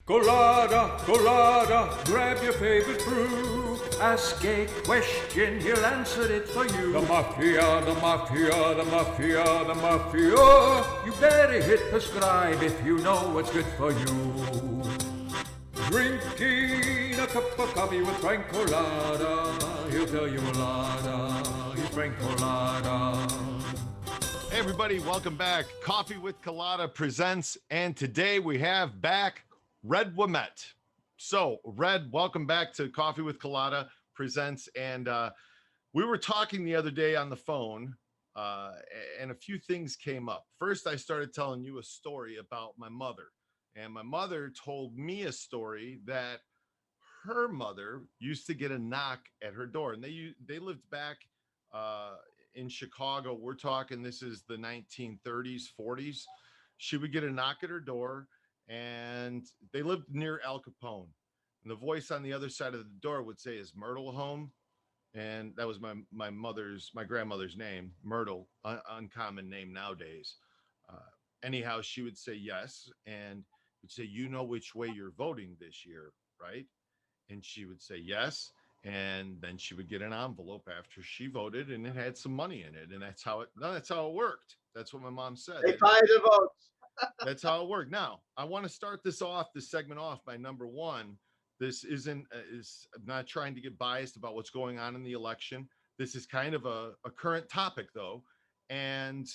Colada, colada, grab your favorite brew. Ask a question, he'll answer it for you. The Mafia, the Mafia, the Mafia, the Mafia. You better hit prescribe if you know what's good for you. Drinking a cup of coffee with Frank Colada. He'll tell you a lot. He's Frank Colada. Hey everybody, welcome back. Coffee with Colada presents, and today we have back Red Ouimet. So, Red, welcome back to Coffee with Colada presents, and we were talking the other day on the phone, and a few things came up. First, I started telling you a story about my mother, and my mother told me a story that her mother used to get a knock at her door, and they lived back in Chicago. We're talking, this is the 1930s, 40s. She would get a knock at her door, and they lived near Al Capone. And the voice on the other side of the door would say, "Is Myrtle home?" And that was my grandmother's name, Myrtle, uncommon name nowadays. Anyhow, she would say yes, and would say, "You know which way you're voting this year, right?" And she would say yes. And then she would get an envelope after she voted, and it had some money in it. And that's how it worked. That's what my mom said. They buy the votes. That's how it worked. Now, I want to start this segment off by number one. This I'm not trying to get biased about what's going on in the election. This is kind of a current topic, though, and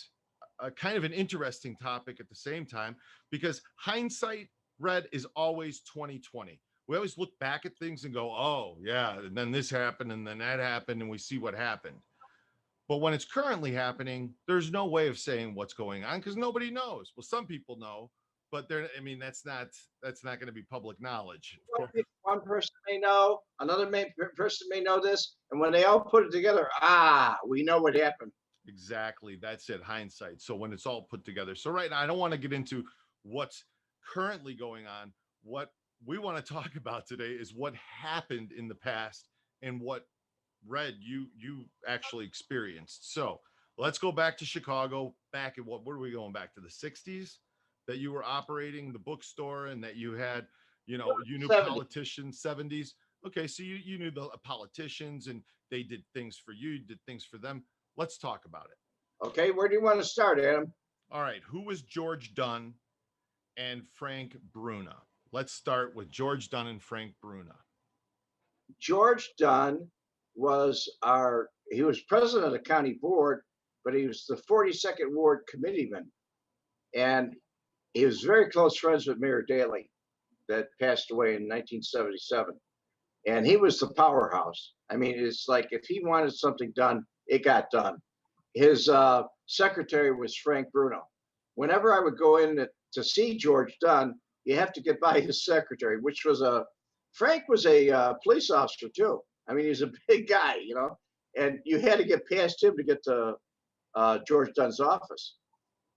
a kind of an interesting topic at the same time, because hindsight, Red, is always 2020. We always look back at things and go, "Oh, yeah, and then this happened, and then that happened," and we see what happened. But when it's currently happening, there's no way of saying what's going on because nobody knows. Well, some people know, but that's not going to be public knowledge. One person may know, another person may know this, and when they all put it together, we know what happened. Exactly. That's it. Hindsight. So when it's all put together. So right now, I don't want to get into what's currently going on. What we want to talk about today is what happened in the past and what, Red, you actually experienced. So let's go back to Chicago. Back at what are we going back to, the 60s, that you were operating the bookstore, and that you had, you knew 70s. Politicians. 70s. Okay, so you knew the politicians, and they did things for you did things for them. Let's talk about it. Okay, where do you want to start, Adam? All right, who was George Dunn and Frank Bruna? Let's start with George Dunn and Frank Bruna. George Dunn was he was president of the county board, but he was the 42nd Ward committeeman. And he was very close friends with Mayor Daley, that passed away in 1977. And he was the powerhouse. I mean, it's like if he wanted something done, it got done. His secretary was Frank Bruno. Whenever I would go in to see George Dunn, you have to get by his secretary, which was Frank was a police officer too. I mean, he's a big guy, and you had to get past him to get to George Dunn's office.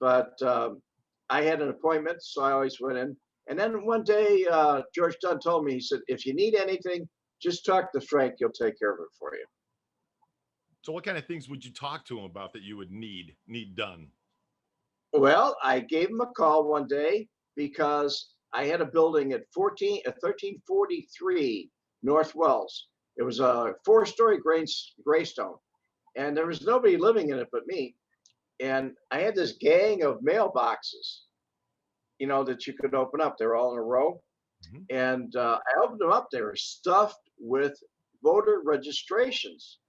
But I had an appointment, so I always went in. And then one day, George Dunn told me, he said, "If you need anything, just talk to Frank. He'll take care of it for you." So what kind of things would you talk to him about that you would need done? Well, I gave him a call one day because I had a building at 1343 North Wells. It was a 4-story graystone, and there was nobody living in it but me. And I had this gang of mailboxes, that you could open up. They're all in a row. Mm-hmm. And I opened them up. They were stuffed with voter registrations.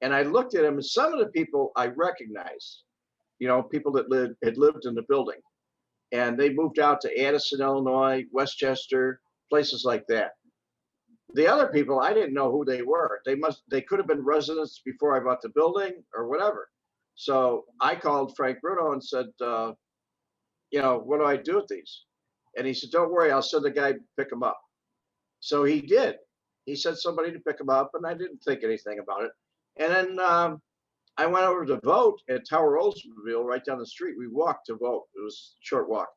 And I looked at them, and some of the people I recognized, people that had lived in the building. And they moved out to Addison, Illinois, Westchester, places like that. The other people, I didn't know who they were. They could have been residents before I bought the building or whatever. So I called Frank Bruno and said, what do I do with these? And he said, "Don't worry, I'll send a guy to pick them up." So he did. He sent somebody to pick them up, and I didn't think anything about it. And then I went over to vote at Tower Oldsmobile right down the street. We walked to vote. It was a short walk,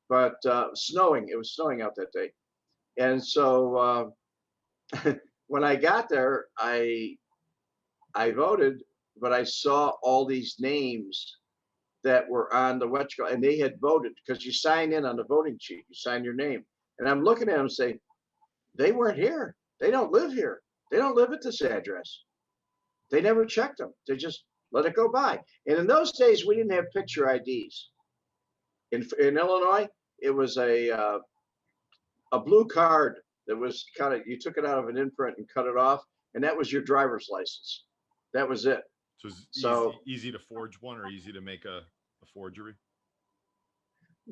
but snowing. It was snowing out that day. And so when I got there, I voted, but I saw all these names that were on the and they had voted, because you sign in on the voting sheet. You sign your name. And I'm looking at them and say, they weren't here. They don't live here. They don't live at this address. They never checked them. They just let it go by. And in those days, we didn't have picture IDs. In Illinois, it was a blue card that was kind of, you took it out of an imprint and cut it off, and that was your driver's license. That was it. So it's So easy to forge one or easy to make a forgery?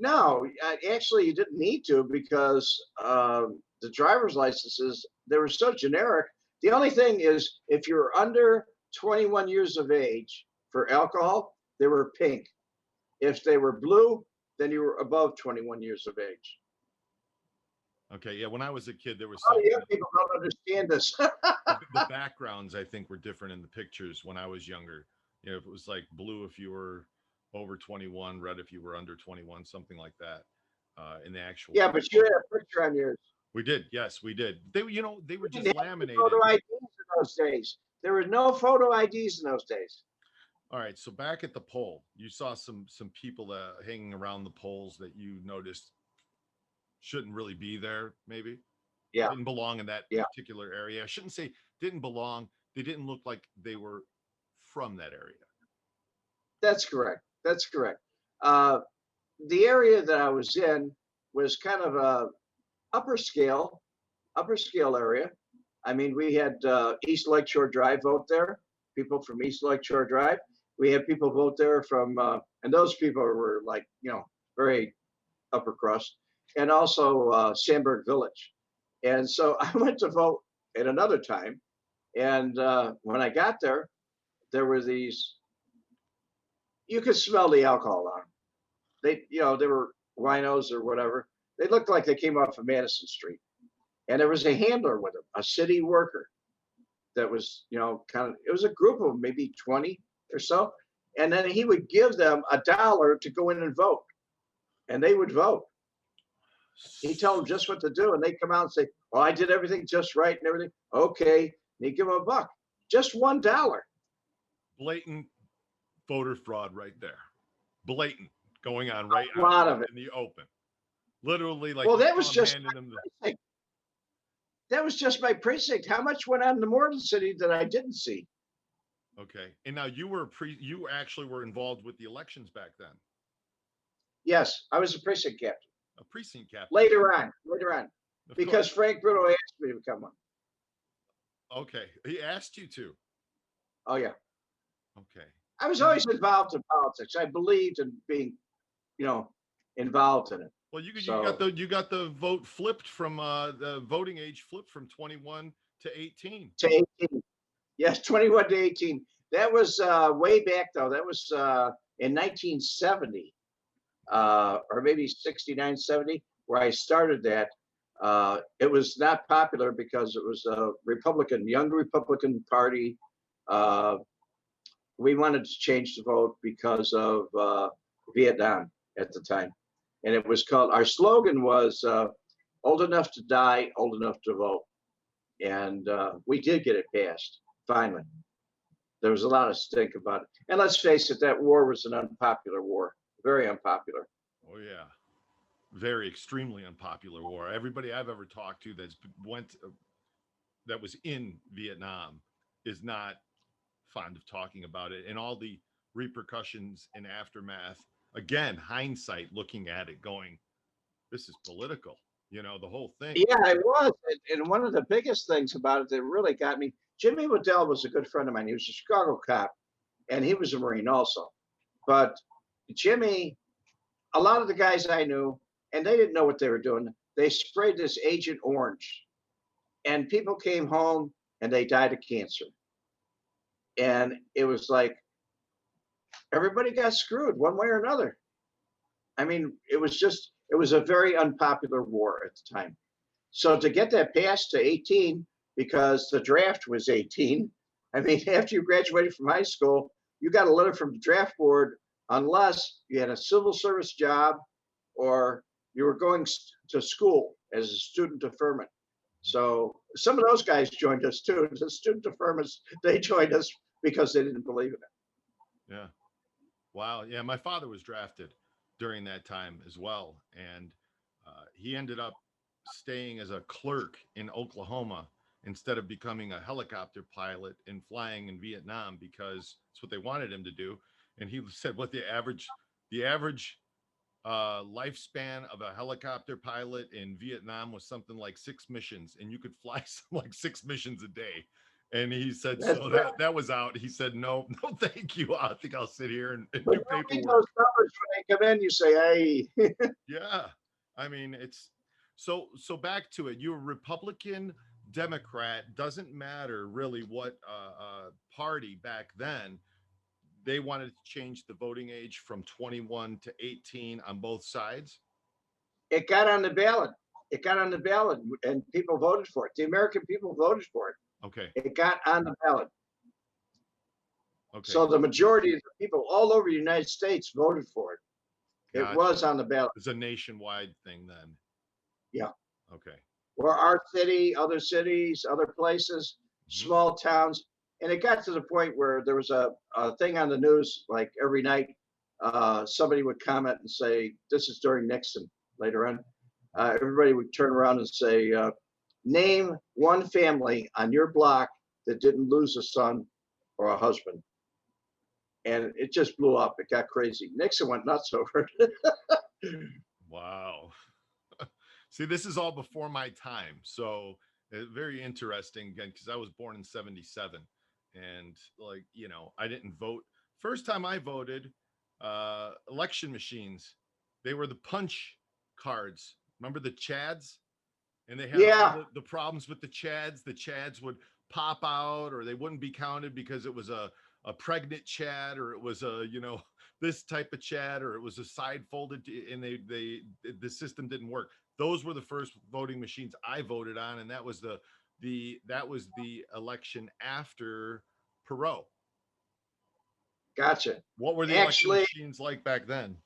no, actually, you didn't need to because the driver's licenses, they were so generic. The only thing is, if you're under 21 years of age for alcohol, they were pink. If they were blue, then you were above 21 years of age. Okay, yeah. When I was a kid, there was Oh, something. yeah, people don't understand this. The backgrounds, I think, were different in the pictures when I was younger. You know, if it was like blue if you were over 21, red if you were under 21, something like that. In the actual. Yeah, but you had a picture on yours. We did. Yes, we did. They, you know, they were You just didn't have laminated. photo IDs in those days. There were no photo IDs in those days. All right. So back at the pole, you saw some people hanging around the poles that you noticed shouldn't really be there. Maybe Yeah, didn't belong in that yeah, particular area. I shouldn't say didn't belong. They didn't look like they were from that area. that's correct. That's correct. Uh, the area that I was in was kind of a upper scale, upper scale area. I mean, we had East Lakeshore Drive vote there, people from East Lakeshore Drive. We had people vote there from, and those people were like, you know, very upper crust, and also Sandburg Village. And so I went to vote at another time. And when I got there, there were these, you could smell the alcohol on them. They, you know, they were winos or whatever. They looked like they came off of Madison Street. And there was a handler with them, a city worker that was, you know, kind of, it was a group of maybe 20 or so. And then he would give them $1 to go in and vote. And they would vote. He'd tell them just what to do. And they'd come out and say, oh, I did everything just right and everything. Okay. And he'd give them $1. Just $1. Blatant voter fraud right there. Blatant going on right A lot of out it. in the open. Literally, like, Well, you that saw was them just handing them the- precinct. That was just my precinct. How much went on in the Morton City that I didn't see? Okay. And now you actually were involved with the elections back then. Yes, I was a precinct captain. A precinct captain. Later on, Of because course. Frank Bruno asked me to become one. Okay. He asked you to. Oh yeah, Okay. I was always involved in politics. I believed in being, you know, involved in it. Well, you So got the vote flipped from the voting age flipped from 21 to 18. to 18, yes, 21 to 18. That was way back though. That was in 1970, or maybe 69, 70, where I started that. It was not popular because it was a Republican, young Republican Party. We wanted to change the vote because of Vietnam at the time. And it was called, our slogan was old enough to die, old enough to vote. And we did get it passed, finally. There was a lot of stink about it. And let's face it, that war was an unpopular war, very unpopular. Oh yeah. Very extremely unpopular war. Everybody I've ever talked to that was in Vietnam is not fond of talking about it and all the repercussions and aftermath. Again, hindsight, looking at it, going, this is political. You know, the whole thing. Yeah, it was. And one of the biggest things about it that really got me, Jimmy Waddell was a good friend of mine. He was a Chicago cop and he was a Marine also. But Jimmy, a lot of the guys I knew, and they didn't know what they were doing. They sprayed this Agent Orange and people came home and they died of cancer. And it was like, everybody got screwed one way or another. I mean, it was a very unpopular war at the time. So to get that passed to 18, because the draft was 18, I mean, after you graduated from high school, you got a letter from the draft board unless you had a civil service job or you were going to school as a student deferment. So some of those guys joined us too. The student deferments, they joined us because they didn't believe in it. Yeah. Wow. Yeah. My father was drafted during that time as well. And he ended up staying as a clerk in Oklahoma instead of becoming a helicopter pilot and flying in Vietnam because it's what they wanted him to do. And he said what the average lifespan of a helicopter pilot in Vietnam was something like 6 missions, and you could fly some like 6 missions a day. And he said, That's so right. that was out. He said, no, no, thank you. I think I'll sit here and But do you read paperwork. those numbers when they come in, you say, hey, Yeah. I mean, it's so back to it. You're Republican, Democrat, doesn't matter really what party back then. They wanted to change the voting age from 21 to 18 on both sides. it got on the ballot. It got on the ballot and people voted for it. The American people voted for it. Okay. It got on the ballot. Okay. So the majority of the people all over the United States voted for it. It Gotcha. was on the ballot. It's a nationwide thing then. Yeah. Okay. Or our city, other cities, other places, small towns. And it got to the point where there was a thing on the news, like every night, somebody would comment and say, this is during Nixon later on. Everybody would turn around and say, name one family on your block that didn't lose a son or a husband. And it just blew up. It got crazy. Nixon went nuts over it. Wow. See, this is all before my time. So very interesting again, because I was born in 77 and like, I didn't vote. First time I voted, election machines, they were the punch cards. Remember the Chads? And they had all the problems with the Chads. The Chads would pop out or they wouldn't be counted because it was a pregnant Chad or it was a, this type of Chad or it was a side folded and the system didn't work. Those were the first voting machines I voted on. And that was the election after Perot. Gotcha. What were the election machines like back then?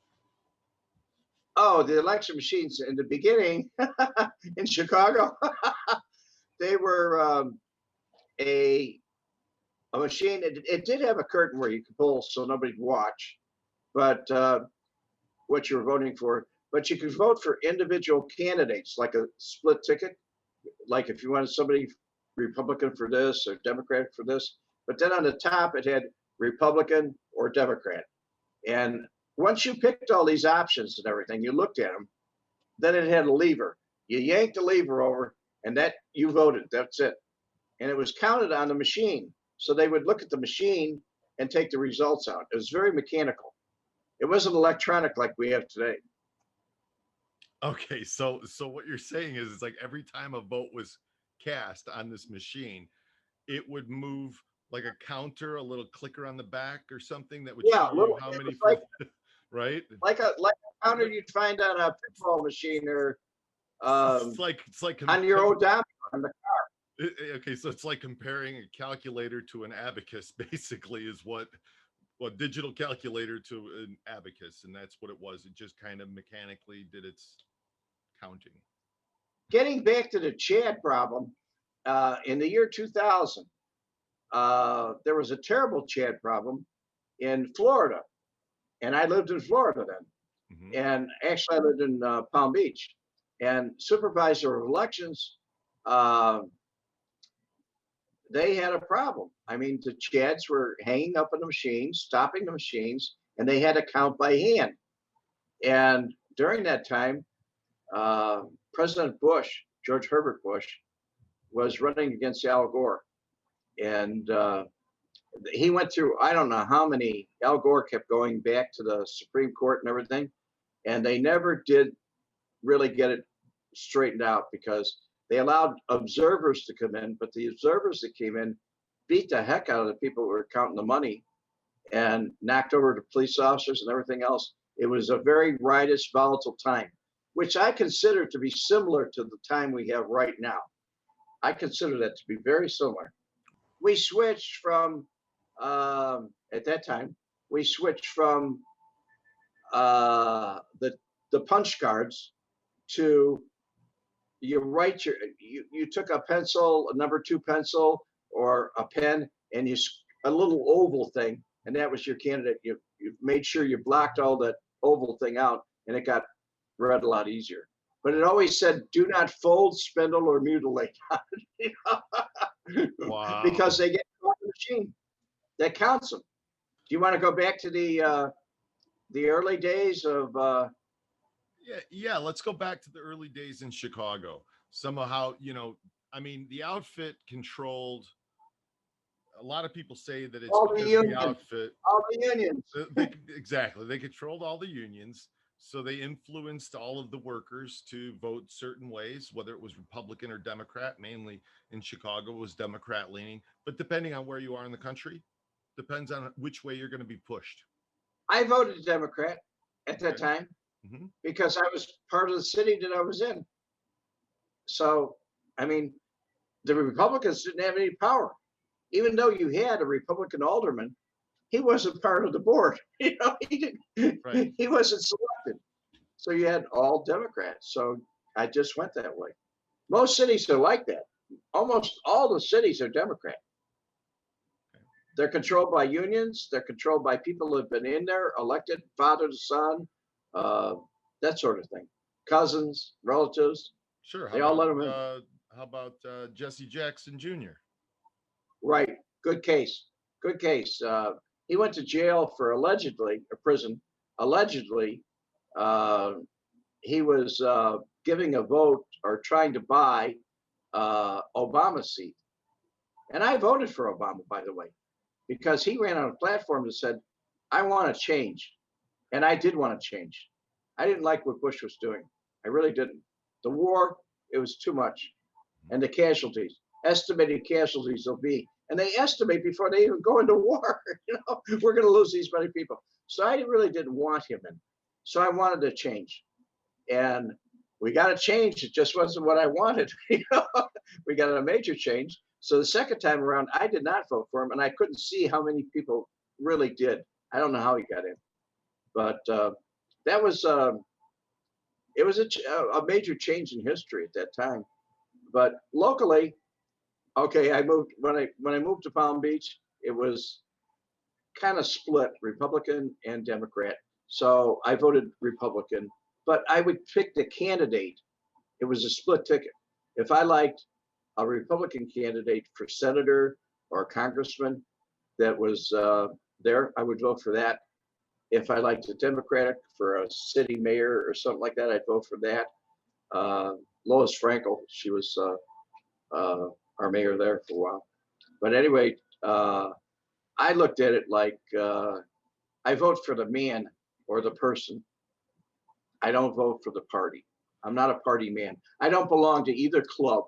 Oh, the election machines in the beginning in Chicago, they were a machine. It did have a curtain where you could pull so nobody could watch, but what you were voting for. But you could vote for individual candidates, like a split ticket. Like if you wanted somebody Republican for this or Democrat for this. But then on the top, it had Republican or Democrat. And once you picked all these options and everything, you looked at them, then it had a lever. You yanked the lever over and that you voted, that's it. And it was counted on the machine. So they would look at the machine and take the results out. It was very mechanical. It wasn't electronic like we have today. Okay, so what you're saying is it's like every time a vote was cast on this machine, it would move like a counter, a little clicker on the back or something that would show you how many, right? Like a counter you'd find on a pinball machine or it's like on your odometer on the car. Okay, so it's like comparing a calculator to an abacus, basically, is what digital calculator to an abacus, and that's what it was. It just kind of mechanically did its counting. Getting back to the Chad problem, in the year 2000, there was a terrible Chad problem in Florida, and I lived in Florida then. And actually, I lived in Palm Beach. And supervisor of elections, they had a problem. I mean, the Chads were hanging up on the machines, stopping the machines, and they had to count by hand. And during that time, President Bush, George Herbert Bush, was running against Al Gore. And he went through, I don't know how many, Al Gore kept going back to the Supreme Court and everything, and they never did really get it straightened out because they allowed observers to come in, but the observers that came in beat the heck out of the people who were counting the money and knocked over the police officers and everything else. It was a very riotous, volatile time, which I consider to be similar to the time we have right now. I consider that to be very similar. We switched from, at that time, we switched from the punch cards to you took a pencil, a number 2 pencil or a pen, and a little oval thing, and that was your candidate. You made sure you blocked all that oval thing out, and it got read a lot easier. but it always said, "Do not fold, spindle, or mutilate," you know? Wow. Because they get caught in the machine that counts them. Do you want to go back to the early days of? Yeah. Let's go back to the early days in Chicago. Somehow, I mean, the outfit controlled. A lot of people say that it's All the because of the unions. outfit. All the unions. Exactly. They controlled all the unions. So they influenced all of the workers to vote certain ways, whether it was Republican or Democrat. Mainly in Chicago was Democrat leaning, but depending on where you are in the country, depends on which way you're going to be pushed. I voted Democrat at that Okay. time Mhm. because I was part of the city that I was in. So, I mean, the Republicans didn't have any power. Even though you had a Republican alderman, he wasn't part of the board. You know, Right. he wasn't selected. So you had all Democrats. So I just went that way. Most cities are like that. Almost all the cities are Democrat. They're controlled by unions. They're controlled by people who have been in there, elected, father to son, uh, that sort of thing. Cousins, relatives, Sure. they all let them in. How about Jesse Jackson Jr.? Right. Good case. Good case. He went to jail for allegedly, or prison. Allegedly, he was giving a vote or trying to buy Obama's seat. And I voted for Obama, by the way, because he ran on a platform that said, "I want to change." And I did want to change. I didn't like what Bush was doing. I really didn't. The war, it was too much. And the casualties, estimated casualties will be, and they estimate before they even go into war, we're going to lose these many people. So I really didn't want him in. So I wanted to change. And we got a change. It just wasn't what I wanted. We got a major change. So the second time around, I did not vote for him, and I couldn't see how many people really did. I don't know how he got in, but that was it was a major change in history at that time. But locally, okay, I moved when I moved to Palm Beach. It was kind of split, Republican and Democrat. So I voted Republican, but I would pick the candidate. It was a split ticket. If I liked a Republican candidate for senator or congressman that was there, I would vote for that. If I liked a Democratic for a city mayor or something like that, I'd vote for that. Lois Frankel, she was our mayor there for a while. But anyway, I looked at it like I vote for the man or the person. I don't vote for the party. I'm not a party man. I don't belong to either club.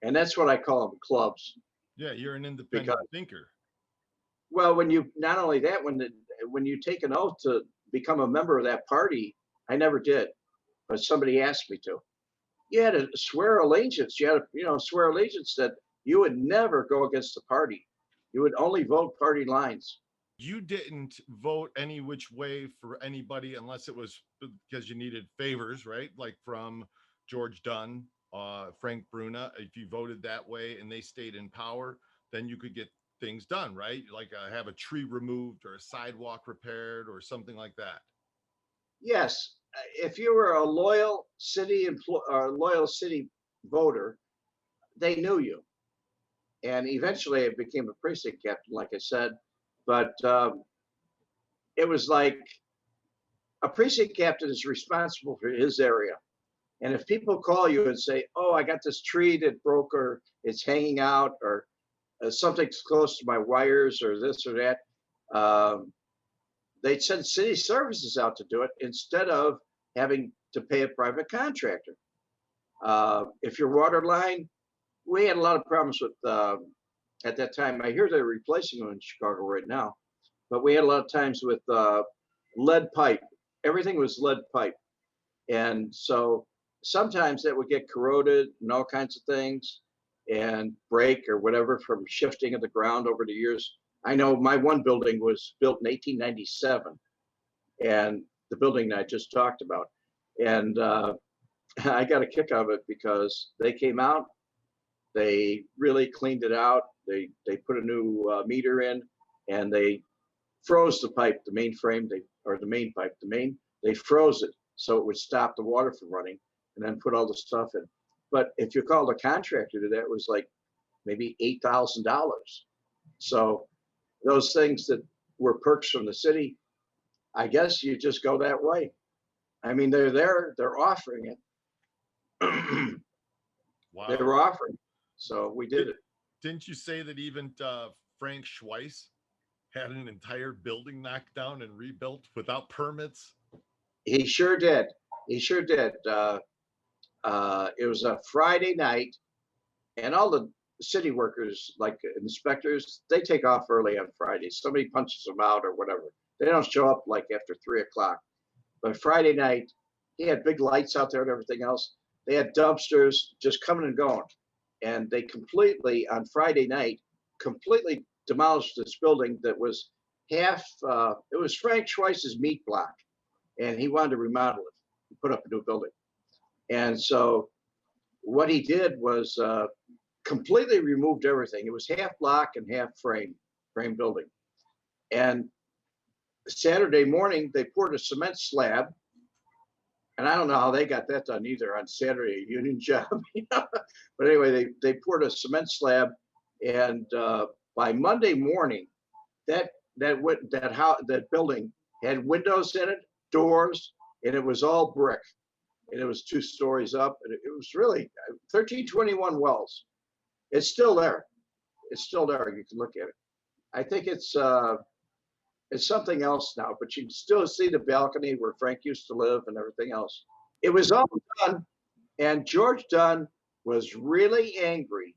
And that's what I call them, clubs. Yeah, you're an independent thinker. Well, when you, not only that, when you take an oath to become a member of that party, I never did, but somebody asked me to. You had to swear allegiance. You had to, swear allegiance that you would never go against the party. You would only vote party lines. You didn't vote any which way for anybody unless it was because you needed favors, right? Like from George Dunn, Frank Bruna. If you voted that way and they stayed in power, then you could get things done, right? Like have a tree removed or a sidewalk repaired or something like that. Yes, if you were a loyal city voter, they knew you. And eventually I became a precinct captain, like I said, but it was like a precinct captain is responsible for his area. And if people call you and say, "Oh, I got this tree that broke, or it's hanging out, or something's close to my wires, or this or that," they'd send city services out to do it instead of having to pay a private contractor. If your water line, we had a lot of problems with at that time. I hear they're replacing them in Chicago right now, but we had a lot of times with lead pipe. Everything was lead pipe, and so sometimes that would get corroded and all kinds of things, and break or whatever from shifting of the ground over the years. I know my one building was built in 1897, and the building I just talked about, and I got a kick out of it because they came out, they really cleaned it out. They put a new meter in, and they froze the pipe, the main frame, the main pipe, they froze it so it would stop the water from running. and then put all the stuff in. But if you called a contractor to that, it was like maybe $8,000. So those things that were perks from the city, I guess you just go that way. I mean, they're there, they're offering it. Wow. They were offering. So we did it. Didn't you say that even Frank Schweiss had an entire building knocked down and rebuilt without permits? He sure did. He sure did. It was a Friday night, and all the city workers, like inspectors, they take off early on Fridays. Somebody punches them out or whatever. They don't show up like after 3 o'clock. But Friday night, he had big lights out there and everything else. They had dumpsters just coming and going. And they completely, on Friday night, completely demolished this building that was half, it was Frank Schweiss's meat block. And he wanted to remodel it, put up a new building. And so what he did was completely removed everything. It was half block and half frame building. And Saturday morning, they poured a cement slab. And I don't know how they got that done either on Saturday, a union job. You know? But anyway, they poured a cement slab. And by Monday morning, that building had windows in it, doors, and it was all brick. And it was 2 stories up. And it was really 1321 Wells. It's still there. It's still there. You can look at it. I think it's something else now, but you can still see the balcony where Frank used to live and everything else. It was all done, and George Dunn was really angry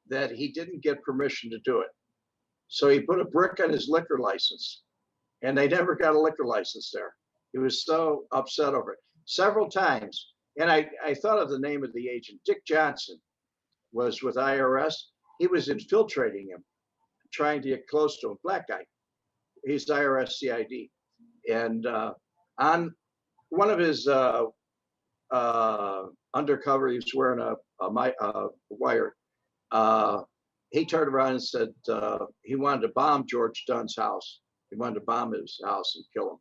that he didn't get permission to do it. So he put a brick on his liquor license, and they never got a liquor license there. He was so upset over it several times. And I thought of the name of the agent. Dick Johnson was with IRS. He was infiltrating him, trying to get close to him. Black guy. He's IRS CID. And on one of his undercover, he was wearing a wire. He turned around and said he wanted to bomb George Dunn's house. He wanted to bomb his house and kill him.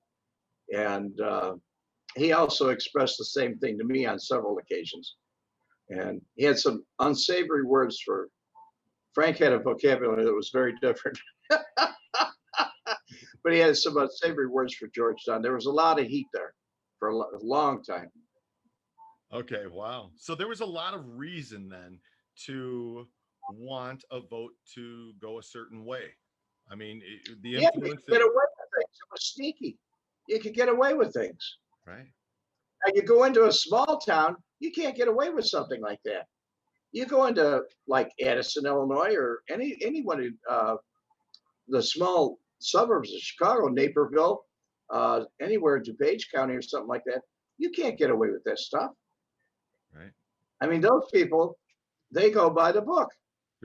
And he also expressed the same thing to me on several occasions. And he had some unsavory words for Frank. Had a vocabulary that was very different. But he had some unsavory words for George Dunn. There was a lot of heat there for a long time. Okay, wow. So there was a lot of reason then to want a vote to go a certain way. I mean, the influence. You could get away with things. It was sneaky. You could get away with things. Right. Now you go into a small town, you can't get away with something like that. You go into like Addison, Illinois, or anyone in the small suburbs of Chicago, Naperville, anywhere in DuPage County or something like that, you can't get away with that stuff. Right. I mean, those people, they go by the book.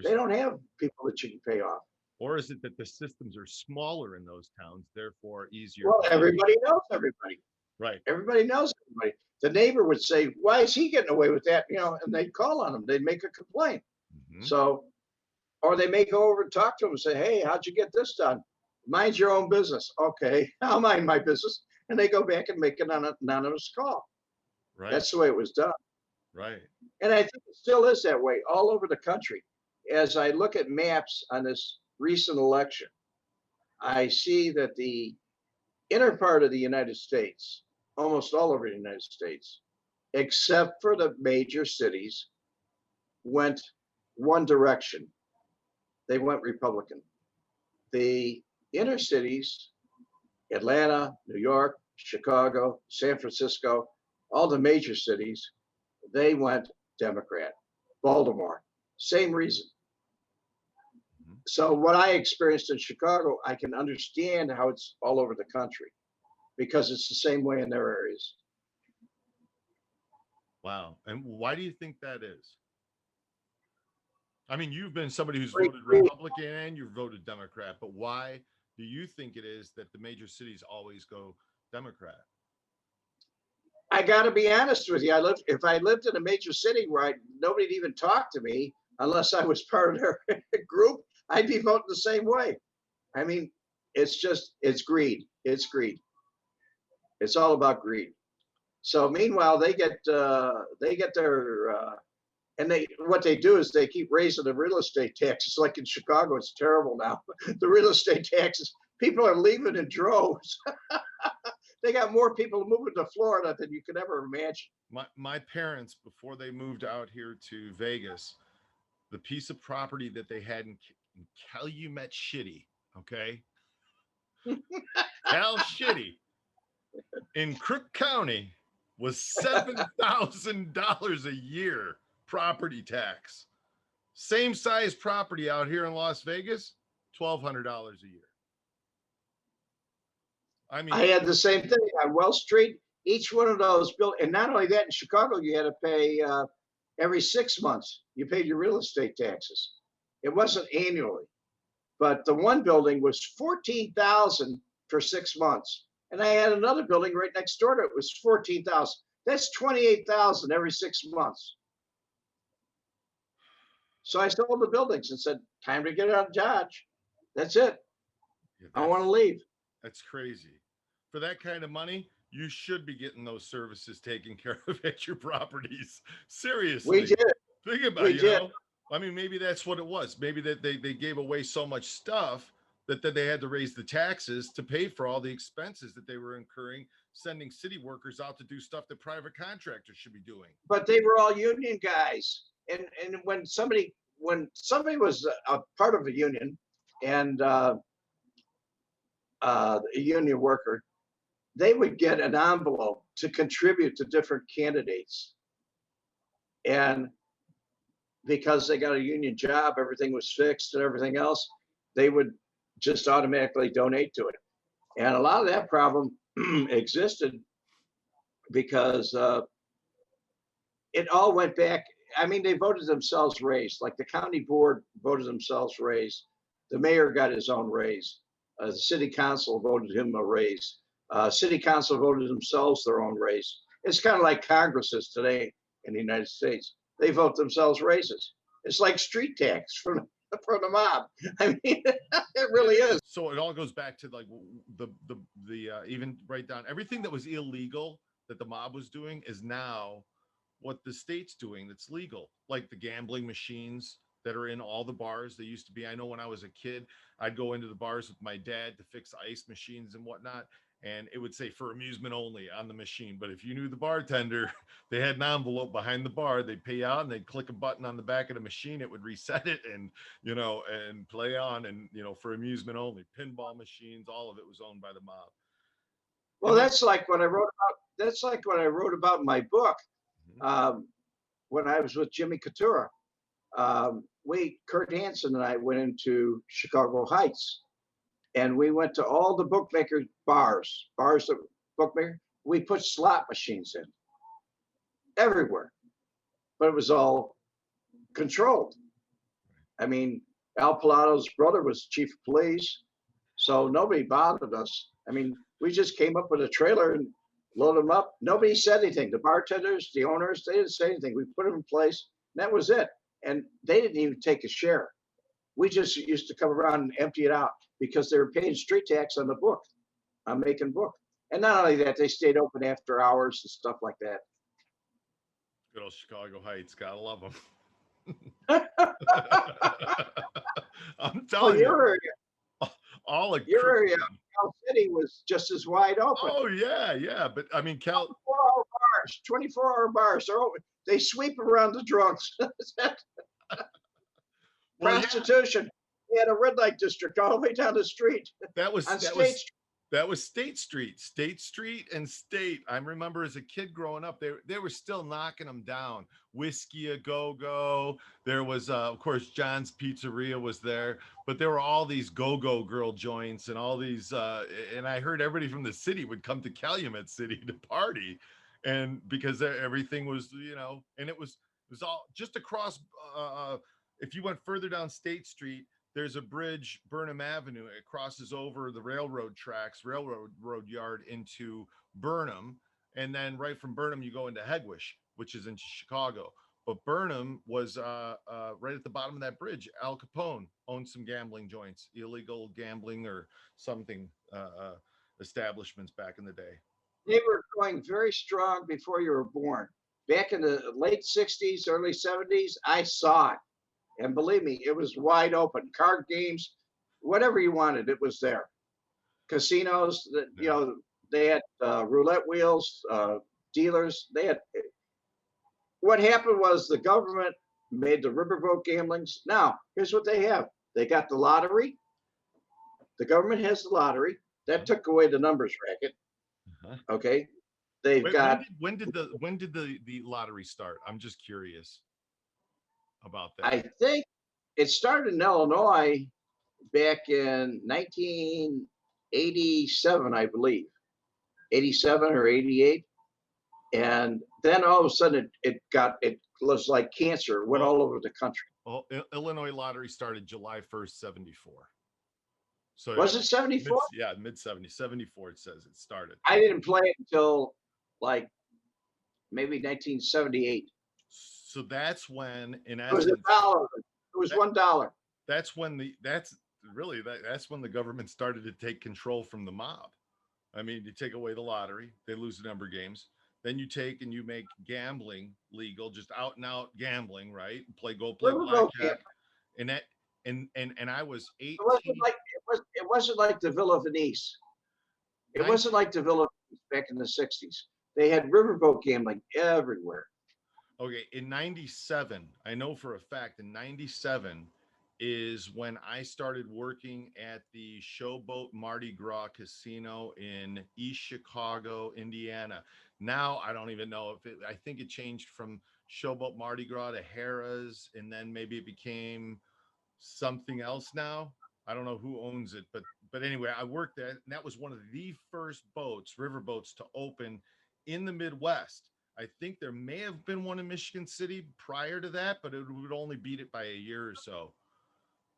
They don't have people that you can pay off. Or is it that the systems are smaller in those towns, therefore easier? Well, everybody knows everybody. Right. Everybody knows everybody. The neighbor would say, "Why is he getting away with that?" You know, and they'd call on him. They'd make a complaint. Mm-hmm. So, or they may go over and talk to him and say, "Hey, how'd you get this done?" Mind your own business. Okay, I'll mind my business. And they go back and make an anonymous call. Right. That's the way it was done. Right. And I think it still is that way all over the country. As I look at maps on this recent election, I see that the inner part of the United States, almost all over the United States, except for the major cities, went one direction. They went Republican. The inner cities, Atlanta, New York, Chicago, San Francisco, all the major cities, they went Democrat. Baltimore, same reason. So what I experienced in Chicago, I can understand how it's all over the country because it's the same way in their areas. Wow. And why do you think that is? I mean, you've been somebody who's voted Republican and you've voted Democrat, but why do you think it is that the major cities always go Democrat? I got to be honest with you. If I lived in a major city where nobody'd even talk to me unless I was part of their group, I'd be voting the same way. I mean, it's greed. It's greed. It's all about greed. So meanwhile, they get their and they what they do is they keep raising the real estate taxes. Like in Chicago, it's terrible now. The real estate taxes, people are leaving in droves. They got more people moving to Florida than you could ever imagine. My parents, before they moved out here to Vegas, the piece of property that they had in Calumet City, okay, Cal Shitty in Crook County was $7,000 a year property tax. Same size property out here in Las Vegas, $1,200 a year. I mean, I had the same thing on Wells Street. Each one of those built, and not only that, in Chicago, you had to pay every 6 months. You paid your real estate taxes. It wasn't annually, but the one building was 14,000 for 6 months, and I had another building right next door to it was 14,000. That's 28,000 every 6 months. So I sold the buildings and said, "Time to get out of Dodge. That's it. yeah, I want to leave." That's crazy. For that kind of money, you should be getting those services taken care of at your properties. Seriously. We did. Think about We it, did. I mean, maybe that's what it was. Maybe that they gave away so much stuff that they had to raise the taxes to pay for all the expenses that they were incurring, sending city workers out to do stuff that private contractors should be doing. But they were all union guys, and when somebody was a part of a union and a union worker, they would get an envelope to contribute to different candidates, and because they got a union job, everything was fixed and everything else, they would just automatically donate to it. And a lot of that problem existed because it all went back. I mean, they voted themselves raised, like the county board voted themselves raised. The mayor got his own raise. The city council voted him a raise. City council voted themselves their own raise. It's kind of like Congress is today in the United States. They vote themselves raises. It's like street tax for the mob. I mean, it really is. So it all goes back to like the even right down everything that was illegal that the mob was doing is now what the state's doing that's legal, like the gambling machines that are in all the bars. They used to be, I know when I was a kid, I'd go into the bars with my dad to fix ice machines and whatnot, and it would say for amusement only on the machine. But if you knew the bartender, they had an envelope behind the bar, they'd pay out and they'd click a button on the back of the machine, it would reset it and and play on, and for amusement only. Pinball machines, all of it was owned by the mob. Well, that's like what I wrote about. That's like what I wrote about in my book. When I was with Jimmy Couture, Kurt Hansen and I went into Chicago Heights, and we went to all the bookmaker bars that bookmaker. We put slot machines in everywhere, but it was all controlled. I mean, Al Pilato's brother was chief of police, so nobody bothered us. I mean, we just came up with a trailer and load them up. Nobody said anything. The bartenders, the owners, they didn't say anything. We put them in place, and that was it. And they didn't even take a share. We just used to come around and empty it out because they were paying street tax on the book, on making book. And not only that, they stayed open after hours and stuff like that. Good old Chicago Heights, gotta love them. I'm telling you. All your area, Cal City, was just as wide open. Oh yeah, but I mean, 24-hour bars are open. They sweep around the drunks. Prostitution. We had a red light district all the way down the street. That was State Street and State. I remember as a kid growing up, they were still knocking them down. Whiskey a Go-Go. There was, of course, John's Pizzeria was there, but there were all these Go-Go girl joints and all these, and I heard everybody from the city would come to Calumet City to party, and because everything was, and it was all just across. If you went further down State Street, there's a bridge, Burnham Avenue. It crosses over the railroad road yard into Burnham. And then right from Burnham, you go into Hegewisch, which is in Chicago. But Burnham was right at the bottom of that bridge. Al Capone owned some gambling joints, illegal gambling or something establishments back in the day. they were going very strong before you were born. Back in the late 60s, early 70s, I saw it. And believe me, it was wide open. Card games, whatever you wanted, it was there. Casinos, you Yeah. know, they had roulette wheels, dealers. They had. What happened was the government made the riverboat gamblings. Now, here's what they have. They got the lottery. The government has the lottery. That took away the numbers racket. Uh-huh. Okay. They've Wait, got. when did the lottery start? I'm just curious about that. I think it started in Illinois back in 1987, I believe, 87 or 88. And then all of a sudden it was like cancer. It went all over the country. Well, Illinois lottery started July 1st, 74. So Was it 74? Yeah, mid 70s, 74. It says it started. I didn't play it until like maybe 1978. So that's when, in It was essence, $1. It was $1. that's when the government started to take control from the mob. I mean, you take away the lottery, they lose the number of games. Then you take and you make gambling legal, just out and out gambling, right? Play blackjack, and that and I was 18. It wasn't like the Villa Venice. It wasn't like the Villa Venice back in the 60s. They had riverboat gambling everywhere. Okay, in 97, I know for a fact in 97 is when I started working at the Showboat Mardi Gras Casino in East Chicago, Indiana. Now I don't even know if I think it changed from Showboat Mardi Gras to Harrah's, and then maybe it became something else now. I don't know who owns it, but anyway, I worked there, and that was one of the first river boats to open in the Midwest. I think there may have been one in Michigan City prior to that, but it would only beat it by a year or so.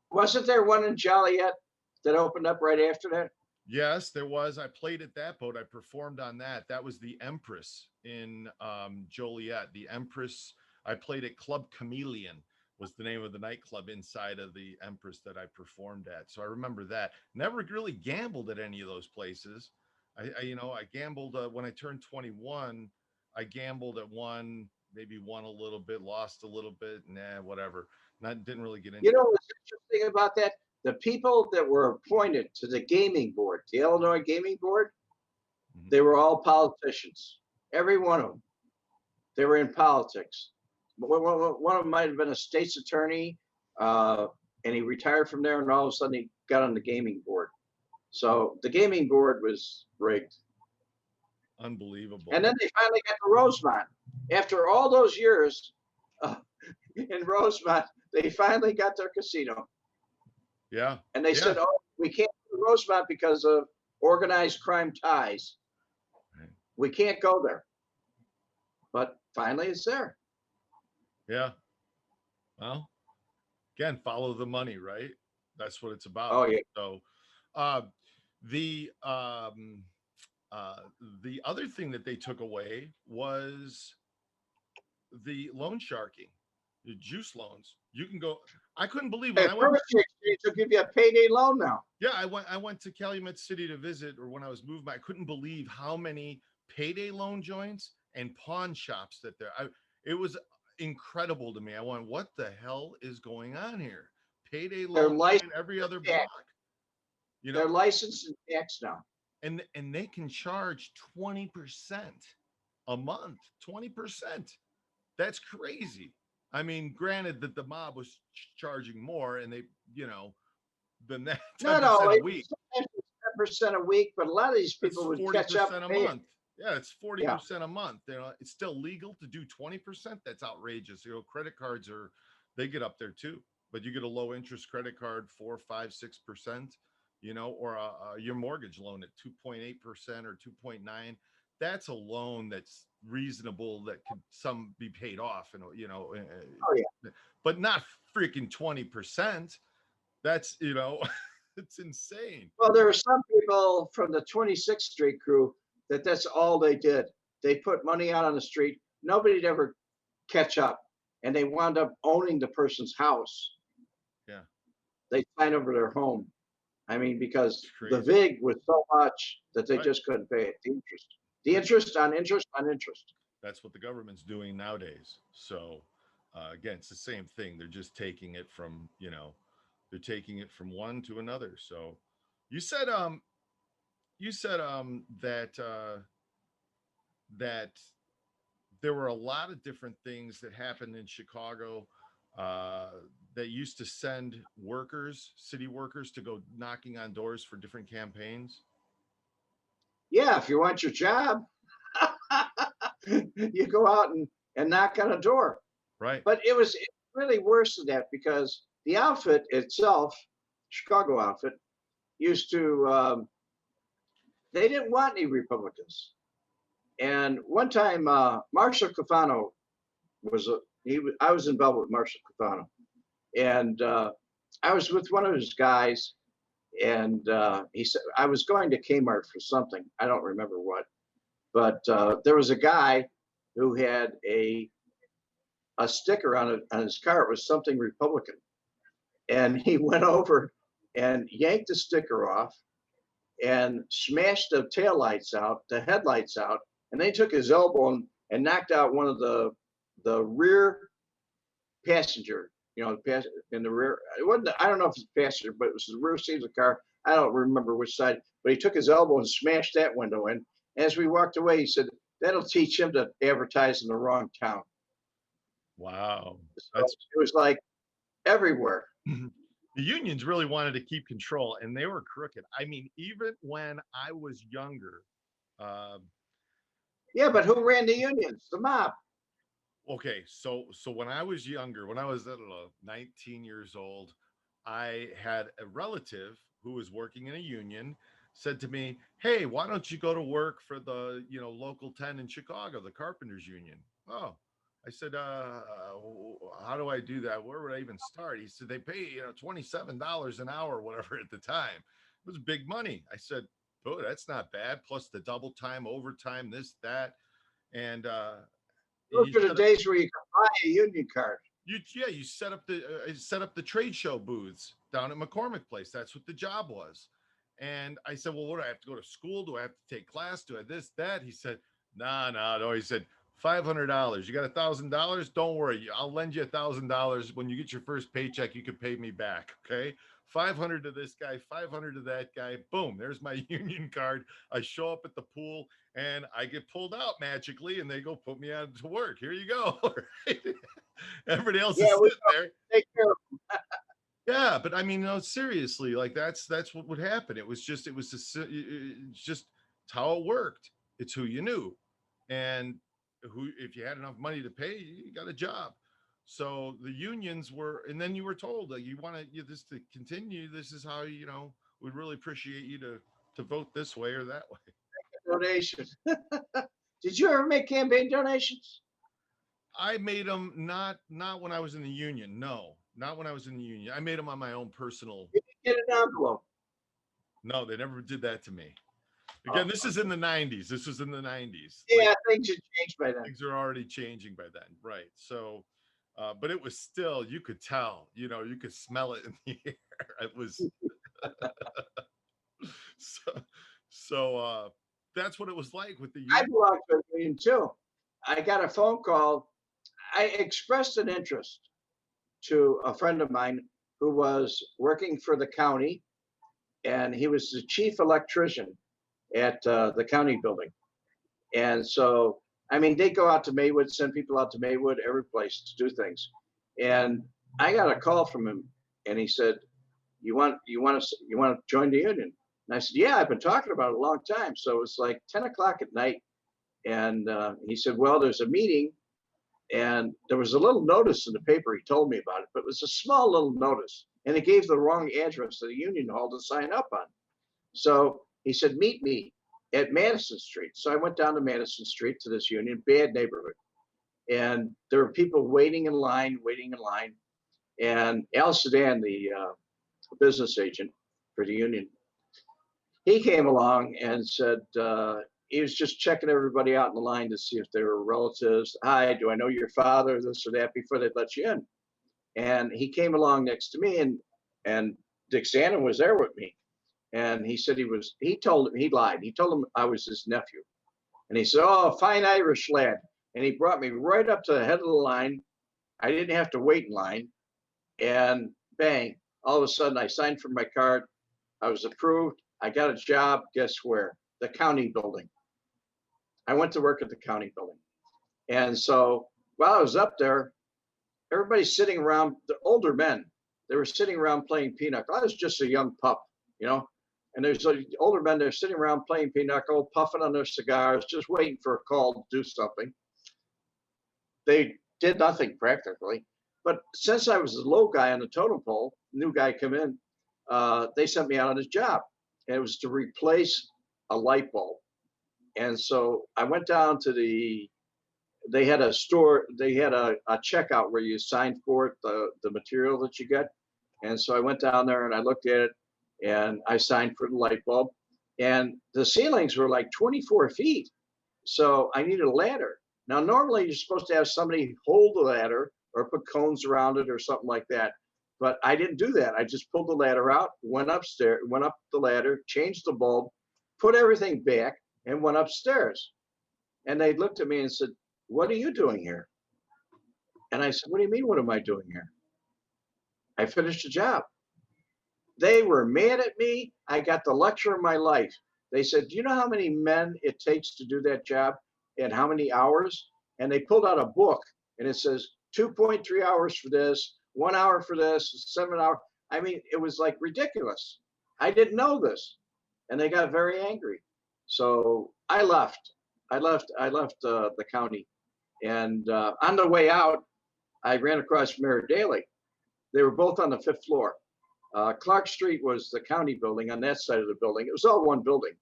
Wasn't there one in Joliet that opened up right after that? Yes, there was. I played at that boat. I performed on that. That was the Empress in Joliet. The Empress. I played at Club Chameleon was the name of the nightclub inside of the Empress that I performed at. So I remember that. Never really gambled at any of those places. I gambled when I turned 21. I gambled at one, maybe won a little bit, lost a little bit, whatever. Didn't really get into. You know what's interesting about that? The people that were appointed to the gaming board, the Illinois Gaming Board, they were all politicians. Every one of them. They were in politics. One of them might have been a state's attorney, and he retired from there, and all of a sudden he got on the gaming board. So the gaming board was rigged. Unbelievable. And then they finally got to Rosemont. After all those years in Rosemont, they finally got their casino. Yeah. And they said, "Oh, we can't do Rosemont because of organized crime ties. Right. We can't go there." But finally, it's there. Yeah. Well, again, follow the money, right? That's what it's about. Oh yeah. So, the other thing that they took away was the loan sharking, the juice loans. You can go. I couldn't believe when I went. They'll give you a payday loan now. Yeah, I went to Calumet City to visit, or when I was moving, I couldn't believe how many payday loan joints and pawn shops that there. It was incredible to me. I went, what the hell is going on here? Payday loan in every other block. You know, they're licensed and taxed now. And they can charge 20% a month. 20%. That's crazy. I mean, granted that the mob was charging more, and they, than that 10% a week. 10% a week, but a lot of these people would catch up. 40% a month. Yeah, it's 40% a month. It's still legal to do 20%. That's outrageous. Credit cards they get up there too. But you get a low interest credit card, 4, 5, 6%. Or your mortgage loan at 2.8% or 2.9. That's a loan that's reasonable that could some be paid off, and but not freaking 20%. That's it's insane. Well, there are some people from the 26th Street crew that's all they did. They put money out on the street. Nobody'd ever catch up, and they wound up owning the person's house. Yeah, they signed over their home. I mean, because the VIG was so much that they just couldn't pay it. The The interest on interest on interest. That's what the government's doing nowadays. So again, it's the same thing. They're just taking it from, they're taking it from one to another. So you said that there were a lot of different things that happened in Chicago that used to send workers, city workers, to go knocking on doors for different campaigns. Yeah, if you want your job, you go out and knock on a door. Right. But it was really worse than that because the outfit itself, Chicago outfit, used to, they didn't want any Republicans. And one time, Marshall Cafano I was involved with Marshall Cafano. And I was with one of his guys, and he said, I was going to Kmart for something. I don't remember what. But there was a guy who had a sticker on his car. It was something Republican. And he went over and yanked the sticker off and smashed the taillights out, the headlights out. And they took his elbow and knocked out one of the rear passenger, in the rear. It wasn't, I don't know if it's passenger, but it was the rear seat of the car. I don't remember which side, but he took his elbow and smashed that window in. As we walked away, he said, that'll teach him to advertise in the wrong town. Wow. So it was like everywhere. The unions really wanted to keep control, and they were crooked. I mean, even when I was younger. Yeah, but who ran the unions? The mob. Okay, so when I was younger, when I was, I don't know, 19 years old, I had a relative who was working in a union said to me, hey, why don't you go to work for the, local 10 in Chicago, the Carpenters Union? Oh, I said, how do I do that? Where would I even start? He said, they pay, $27 an hour, whatever at the time. It was big money. I said, oh, that's not bad. Plus the double time, overtime, this, that. And those are the days where you could buy a union card. You set up the trade show booths down at McCormick Place. That's what the job was. And I said, well, what do I have to go to school? Do I have to take class? Do I this, that? He said, no. He said, $500. You got $1,000? Don't worry. I'll lend you $1,000. When you get your first paycheck, you can pay me back. Okay. 500 to this guy, 500 to that guy. Boom. There's my union card. I show up at the pool and I get pulled out magically and they go put me out to work. Here you go. Right? Everybody else is sitting there. Take care of them. Yeah, but I mean, seriously, like that's what would happen. It's just how it worked. It's who you knew, and if you had enough money to pay, you got a job. So the unions were, and then you were told that you want this to continue. This is how we'd really appreciate you to vote this way or that way. Donation. Did you ever make campaign donations? I made them not when I was in the union. No. Not when I was in the union. I made them on my own personal. You didn't get an envelope. No, they never did that to me. Again, this is in the 90s. This was in the 90s. Yeah, things had changed by then. Things are already changing by then. Right. So, but it was still, you could tell, you could smell it in the air. It was, so that's what it was like with the union. I belonged to a union too. I got a phone call. I expressed an interest to a friend of mine who was working for the county, and he was the chief electrician at the county building. And so, I mean, they go out to Maywood, send people out to Maywood, every place to do things. And I got a call from him, and he said, "You want to join the union?" And I said, "Yeah, I've been talking about it a long time." So it was like 10 o'clock at night, and he said, "Well, there's a meeting." And there was a little notice in the paper. He told me about it, but it was a small little notice, and it gave the wrong address to the union hall to sign up on. So he said, "Meet me at Madison Street." So I went down to Madison Street to this union, bad neighborhood, and there were people waiting in line. And Al Sedan, the business agent for the union, he came along and said, he was just checking everybody out in the line to see if they were relatives. "Hi, do I know your father?" This or that, before they'd let you in. And he came along next to me, and Dick Shannon was there with me. And he said he lied. He told him I was his nephew. And he said, "Oh, fine Irish lad." And he brought me right up to the head of the line. I didn't have to wait in line. And bang, all of a sudden I signed for my card. I was approved. I got a job. Guess where? The county building. I went to work at the county building. And so while I was up there, everybody's sitting around, the older men, they were sitting around playing pinochle. I was just a young pup, you know, and there's older men, they're sitting around playing pinochle, puffing on their cigars, just waiting for a call to do something. They did nothing practically. But since I was the low guy on the totem pole, new guy come in, they sent me out on this job. And it was to replace a light bulb. And so I went down to they had a store, they had a checkout where you signed for it, the material that you get. And so I went down there and I looked at it and I signed for the light bulb. And the ceilings were like 24 feet. So I needed a ladder. Now, normally you're supposed to have somebody hold the ladder or put cones around it or something like that. But I didn't do that. I just pulled the ladder out, went upstairs, went up the ladder, changed the bulb, put everything back, and went upstairs. And they looked at me and said, "What are you doing here?" And I said, "What do you mean, what am I doing here? I finished the job." They were mad at me. I got the lecture of my life. They said, "Do you know how many men it takes to do that job and how many hours?" And they pulled out a book and it says 2.3 hours for this, 1 hour for this, 7 hours. I mean, it was like ridiculous. I didn't know this. And they got very angry. So I left. I left the county. And on the way out, I ran across Mayor Daley. They were both on the 5th floor. Clark Street was the county building on that side of the building. It was all one building.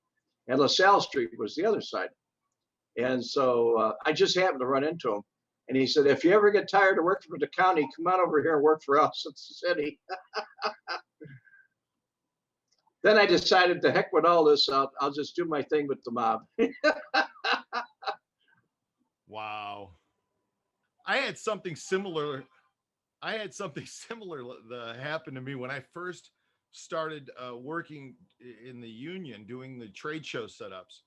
And LaSalle Street was the other side. And so I just happened to run into him. And he said, "If you ever get tired of working for the county, come on over here and work for us at the city." Then I decided, to heck with all this. I'll just do my thing with the mob. Wow. I had something similar. That happened to me when I first started working in the union, doing the trade show setups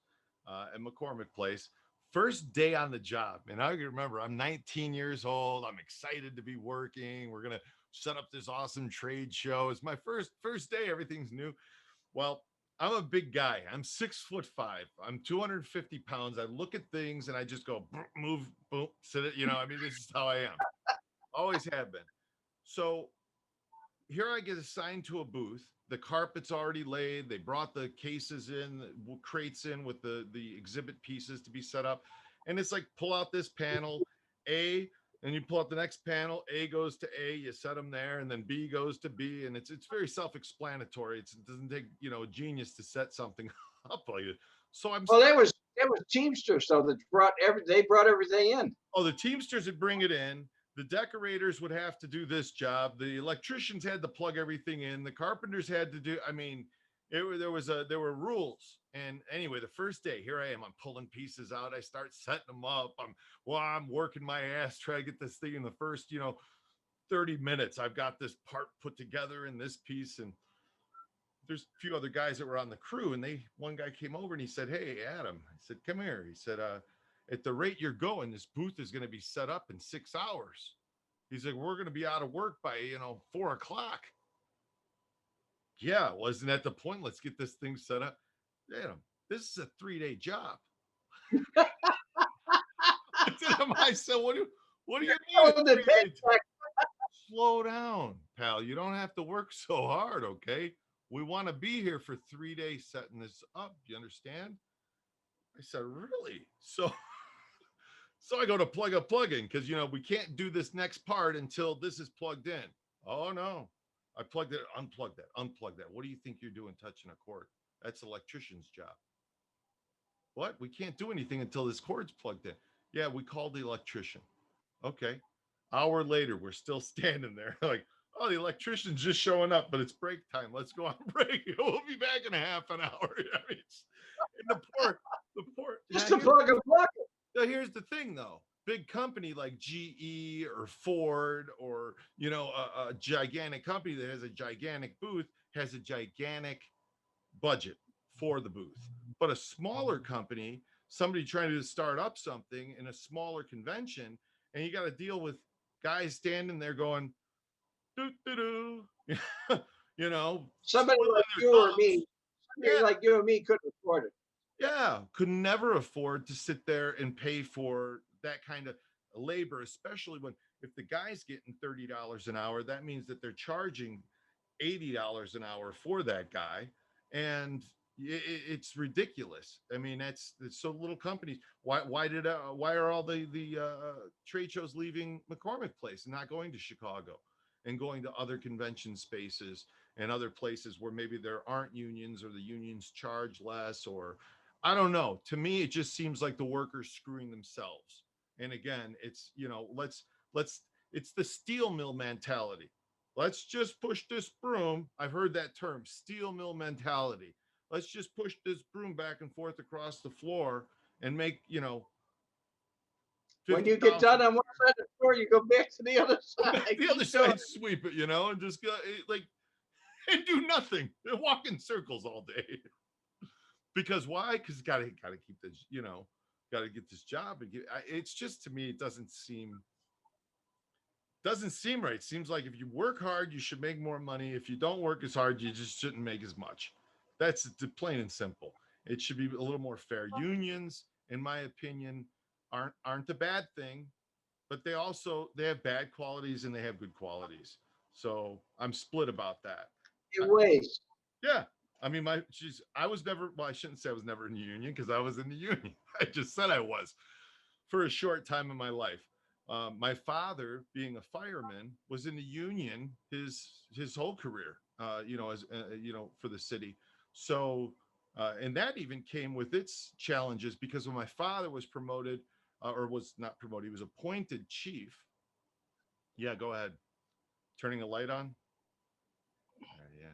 at McCormick Place. First day on the job, and I can remember I'm 19 years old. I'm excited to be working. We're gonna set up this awesome trade show. It's my first day. Everything's new. Well, I'm a big guy. I'm 6'5". I'm 250 pounds. I look at things and I just go move, boom, sit it. You know, I mean, this is how I am. Always have been. So here I get assigned to a booth. The carpet's already laid. They brought the cases in, the crates in with the exhibit pieces to be set up. And it's like, pull out this panel, A, and you pull out the next panel. A goes to A, you set them there, and then B goes to B. And it's very self-explanatory. It doesn't take, a genius to set something up like it. So Well, there was Teamsters, so that they brought everything in. Oh, the Teamsters would bring it in. The decorators would have to do this job. The electricians had to plug everything in. The carpenters had to do. I mean, there were rules. And anyway, the first day, here I am. I'm pulling pieces out. I start setting them up. I'm working my ass trying to get this thing in the first 30 minutes. I've got this part put together in this piece, and there's a few other guys that were on the crew. And one guy came over and he said, "Hey, Adam," I said, "Come here." He said, "At the rate you're going, this booth is going to be set up in 6 hours." He's like, "We're going to be out of work by, 4 o'clock. Yeah, wasn't that the point? Let's get this thing set up. Damn, this is a 3-day job. I said, what do you mean? Slow down, pal. You don't have to work so hard, okay? We want to be here for 3 days setting this up. You understand? I said, really? So I go to plug a plug-in because, we can't do this next part until this is plugged in. Oh, no. I plugged it, unplug that. What do you think you're doing touching a cord? That's the electrician's job. What? We can't do anything until this cord's plugged in. Yeah, we called the electrician. Okay. Hour later, we're still standing there like, oh, the electrician's just showing up, but it's break time. Let's go on break. We'll be back in a half an hour. I mean, the poor. Just to plug and plug. So here's the thing, though. Big company like GE or Ford or, a gigantic company that has a gigantic booth has a gigantic budget for the booth. But a smaller company somebody trying to start up something in a smaller convention, and you got to deal with guys standing there going, doo, doo, doo. You know, Somebody twiddling like their you or thumbs. me, somebody like you and me couldn't afford it. Yeah, could never afford to sit there and pay for that kind of labor, especially when if the guy's getting $30 an hour, that means that they're charging $80 an hour for that guy. And it's ridiculous. I mean, that's so little companies. Why are all the trade shows leaving McCormick Place and not going to Chicago and going to other convention spaces and other places where maybe there aren't unions or the unions charge less, or I don't know. To me, it just seems like the workers screwing themselves. And again, it's, you know, let's it's the steel mill mentality. Let's just push this broom. I've heard that term, steel mill mentality. Let's just push this broom back and forth across the floor and make, you know, When you get 50,000 done on one side of the floor, you go back to the other side. the other Keep doing side, sweep it, you know, and just go like and do nothing. And walk in circles all day. Because why? Because gotta keep this, you know, gotta get this job and it's just, to me, it doesn't seem right. It seems like if you work hard, you should make more money. If you don't work as hard, you just shouldn't make as much. That's plain and simple. It should be a little more fair. Unions, in my opinion, aren't a bad thing, but they have bad qualities and they have good qualities. So I'm split about that. in ways. Yeah. I mean, I was never, well, I shouldn't say I was never in the union because I was in the union. I just said I was for a short time in my life. My father, being a fireman, was in the union his whole career, you know, as you know, for the city. So, and that even came with its challenges because when my father was promoted, or was not promoted, he was appointed chief. Yeah, go ahead. Turning a light on. Yeah.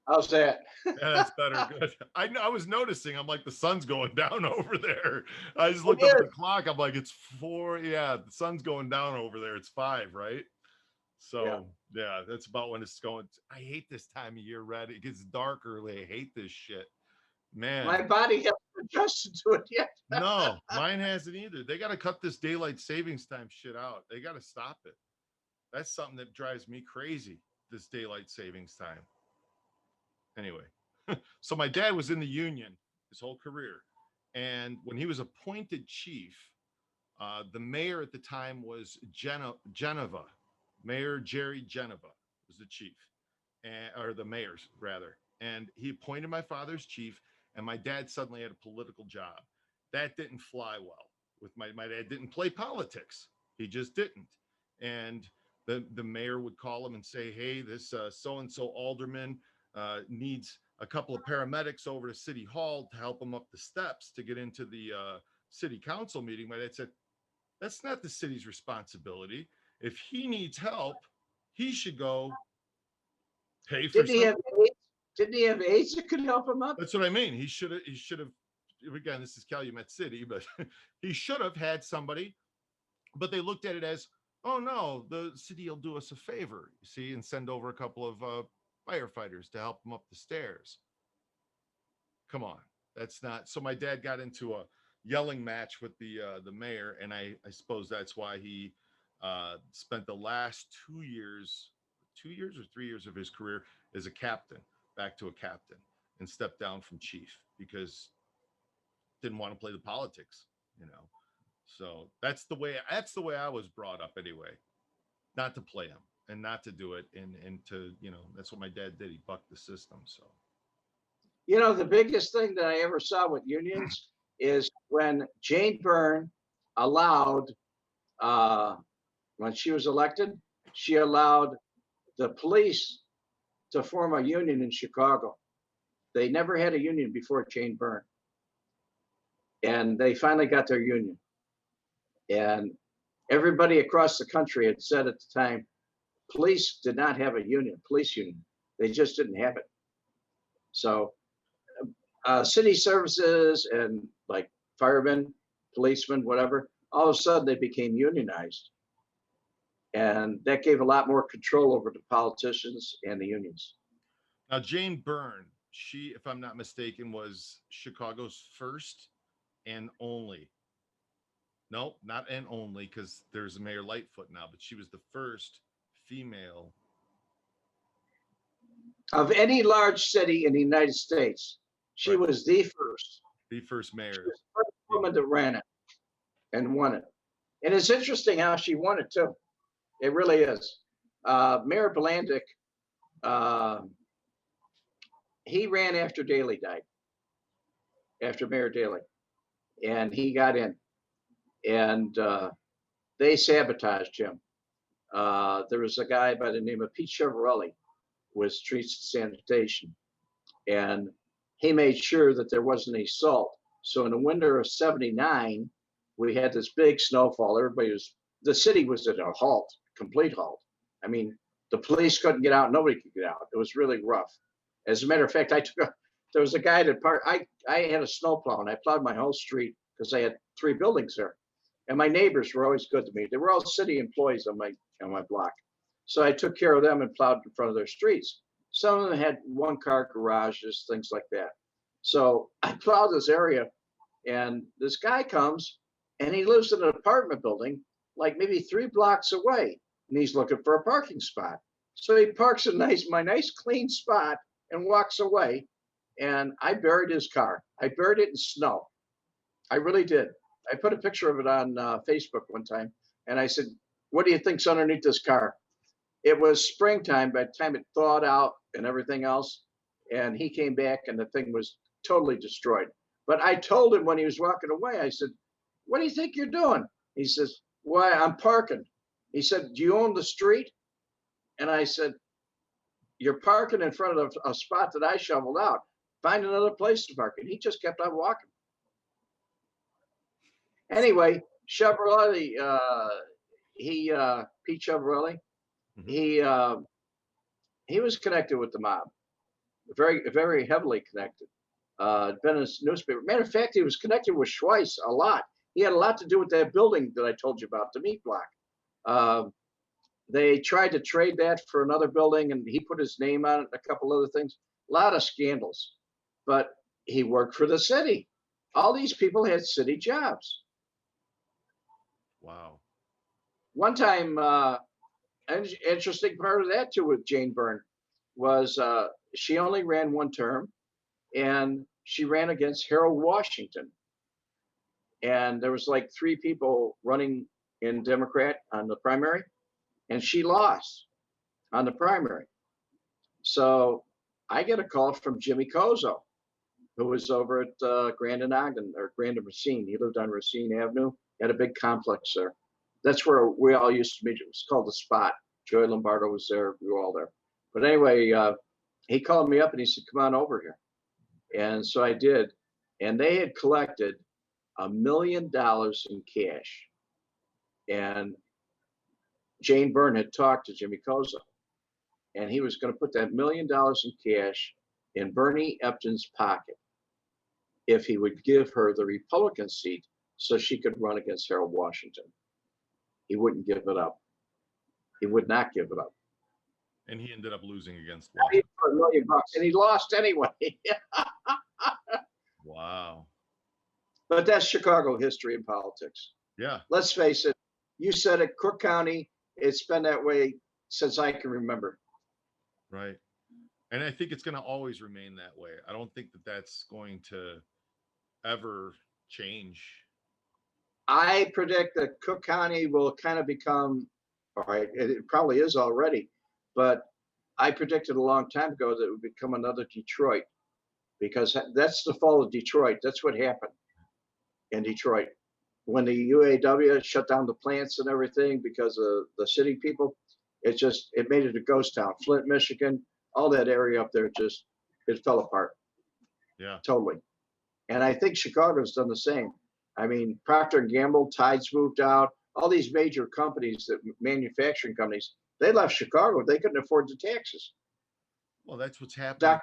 How's that? Yeah, that's better. Good. I was noticing. I'm like, the sun's going down over there. I just It looked up at the is. clock. I'm like, it's 4. Yeah, the sun's going down over there. It's 5, right? Yeah. So yeah, that's about when it's going. I hate this time of year, Red. It gets dark early. I hate this shit, man. My body hasn't adjusted to it yet. No, mine hasn't either. They got to cut this daylight savings time shit out. They got to stop it. That's something that drives me crazy. This daylight savings time. Anyway, so my dad was in the union his whole career, and when he was appointed chief, the mayor at the time was Geneva. Mayor Jerry Geneva was the chief, or the mayor's rather, and he appointed my father's chief, and my dad suddenly had a political job. That didn't fly well with my dad. Didn't play politics. He just didn't, and the mayor would call him and say, "Hey, this so and so alderman needs a couple of paramedics over to City Hall to help him up the steps to get into the city council meeting." My dad said, "That's not the city's responsibility. If he needs help, he should go pay for Didn't he have something." AIDS? Didn't he have AIDS that could help him up? That's what I mean. He should have, again, this is Calumet City, but he should have had somebody, but they looked at it as, oh no, the city will do us a favor, you see, and send over a couple of firefighters to help him up the stairs. Come on. That's not. So my dad got into a yelling match with the mayor, and I suppose that's why he spent the last 2 years or 3 years of his career as a captain, back to a captain, and stepped down from chief because didn't want to play the politics, you know. So that's the way I was brought up anyway, not to play him and not to do it, and to, you know, that's what my dad did. He bucked the system. So You know, the biggest thing that I ever saw with unions is when Jane Byrne allowed, when she was elected, she allowed the police to form a union in Chicago. They never had a union before Jane Byrne. And they finally got their union. And everybody across the country had said at the time, police did not have a union, police union. They just didn't have it. So city services and like firemen, policemen, whatever, all of a sudden they became unionized. And that gave a lot more control over the politicians and the unions. now Jane Byrne, she, if I'm not mistaken, was Chicago's first and only. No, not and only, because there's Mayor Lightfoot now, but she was the first female. Of any large city in the United States, she Right. was the first. The first She mayor. was the first woman that ran it and won it. And it's interesting how she won it too. It really is. Mayor Blandick, he ran after Daley died, after Mayor Daley, and he got in. And they sabotaged him. There was a guy by the name of Pete Chiavarelli, with streets and sanitation, and he made sure that there wasn't any salt. So in the winter of '79, we had this big snowfall. The city was at a halt, complete halt. I mean, the police couldn't get out. Nobody could get out. It was really rough. As a matter of fact, there was a guy that parked. I had a snowplow and I plowed my whole street because I had 3 buildings there. And my neighbors were always good to me. They were all city employees on my block. So I took care of them and plowed in front of their streets. Some of them had 1-car garages, things like that. So I plowed this area, and this guy comes, and he lives in an apartment building, like maybe 3 blocks away, and he's looking for a parking spot. So he parks in my nice clean spot and walks away. And I buried his car. I buried it in snow. I really did. I put a picture of it on Facebook one time, and I said, "What do you think's underneath this car?" It was springtime by the time it thawed out and everything else. And he came back and the thing was totally destroyed. But I told him when he was walking away, I said, "What do you think you're doing?" He says, "Why, I'm parking." He said, "Do you own the street?" And I said, "You're parking in front of a spot that I shoveled out. Find another place to park." And he just kept on walking. Anyway, Chiavarelli, Pete Chiavarelli, he was connected with the mob, very, very heavily connected. Been in a newspaper. Matter of fact, he was connected with Schweiss a lot. He had a lot to do with that building that I told you about, the meat block. They tried to trade that for another building, and he put his name on it, a couple other things. A lot of scandals. But he worked for the city. All these people had city jobs. Wow. One time, an interesting part of that too with Jane Byrne was she only ran 1 term, and she ran against Harold Washington. And there was like 3 people running in Democrat on the primary, and she lost on the primary. So I get a call from Jimmy Kozo, who was over at Grand and Ogden, or Grand and Racine. He lived on Racine Avenue, had a big complex there. That's where we all used to meet. It was called The Spot. Joey Lombardo was there. We were all there. But anyway, he called me up and he said, "Come on over here." And so I did. And they had collected $1 million in cash. And Jane Byrne had talked to Jimmy Kozo, and he was going to put that $1 million in cash in Bernie Epton's pocket if he would give her the Republican seat so she could run against Harold Washington. He wouldn't give it up. He would not give it up. And he ended up losing against Not even Washington. for $1 million, and he lost anyway. Wow. But that's Chicago history and politics. Yeah. Let's face it. You said it, Cook County, it's been that way since I can remember. Right. And I think it's going to always remain that way. I don't think that that's going to ever change. I predict that Cook County will kind of become, all right, it probably is already, but I predicted a long time ago that it would become another Detroit, because that's the fall of Detroit. That's what happened in Detroit. When the UAW shut down the plants and everything because of the city people, it made it a ghost town. Flint, Michigan, all that area up there, it fell apart. Yeah. Totally. And I think Chicago's done the same. I mean, Procter & Gamble, Tides moved out. All these major companies, that manufacturing companies, they left Chicago. They couldn't afford the taxes. Well, that's what's happening.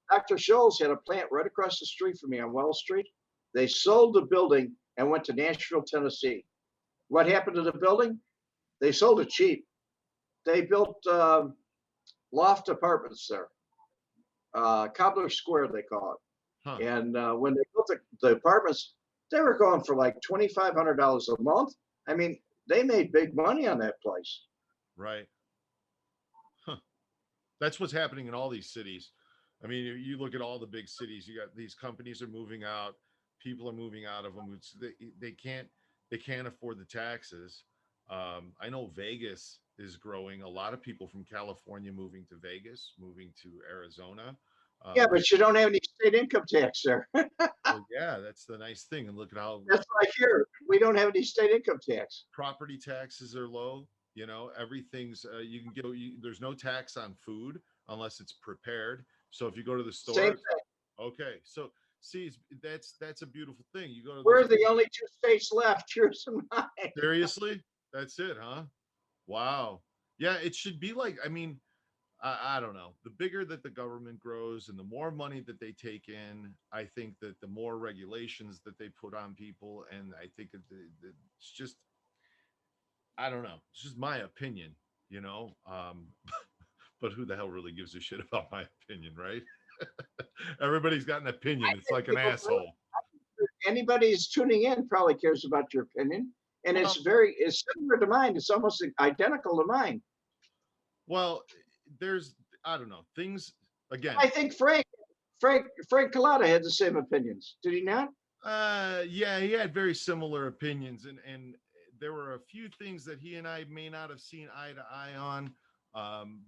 Dr. Scholl's had a plant right across the street from me on Wells Street. They sold the building and went to Nashville, Tennessee. What happened to the building? They sold it cheap. They built loft apartments there. Cobbler Square, they call it. Huh. And when they built the apartments, They were going for like $2,500 a month. I mean, they made big money on that place. Right. Huh. That's what's happening in all these cities. I mean, you look at all the big cities, you got these companies are moving out, people are moving out of them. They can't afford the taxes. I know Vegas is growing. A lot of people from California moving to Vegas, moving to Arizona. Yeah, but you don't have any state income tax there. Well, yeah, that's the nice thing. And look at how That's what I hear. We don't have any state income tax. property taxes are low. You know, everything's you can go. There's no tax on food unless it's prepared. So if you go to the store, Same thing. okay. So see, that's a beautiful thing. You go to We're the only two states left. Yours and mine. seriously, that's it, huh? Wow. Yeah, it should be like. I mean, I don't know. The bigger that the government grows and the more money that they take in, I think that the more regulations that they put on people, and I think it's just I don't know. It's just my opinion, you know. But who the hell really gives a shit about my opinion, right? Everybody's got an opinion. It's like an asshole. Anybody who's tuning in probably cares about your opinion. And it's similar to mine. It's almost identical to mine. Well, there's I don't know things again. I think Frank Collada had the same opinions. Did he not? Yeah, he had very similar opinions, and there were a few things that he and I may not have seen eye to eye on.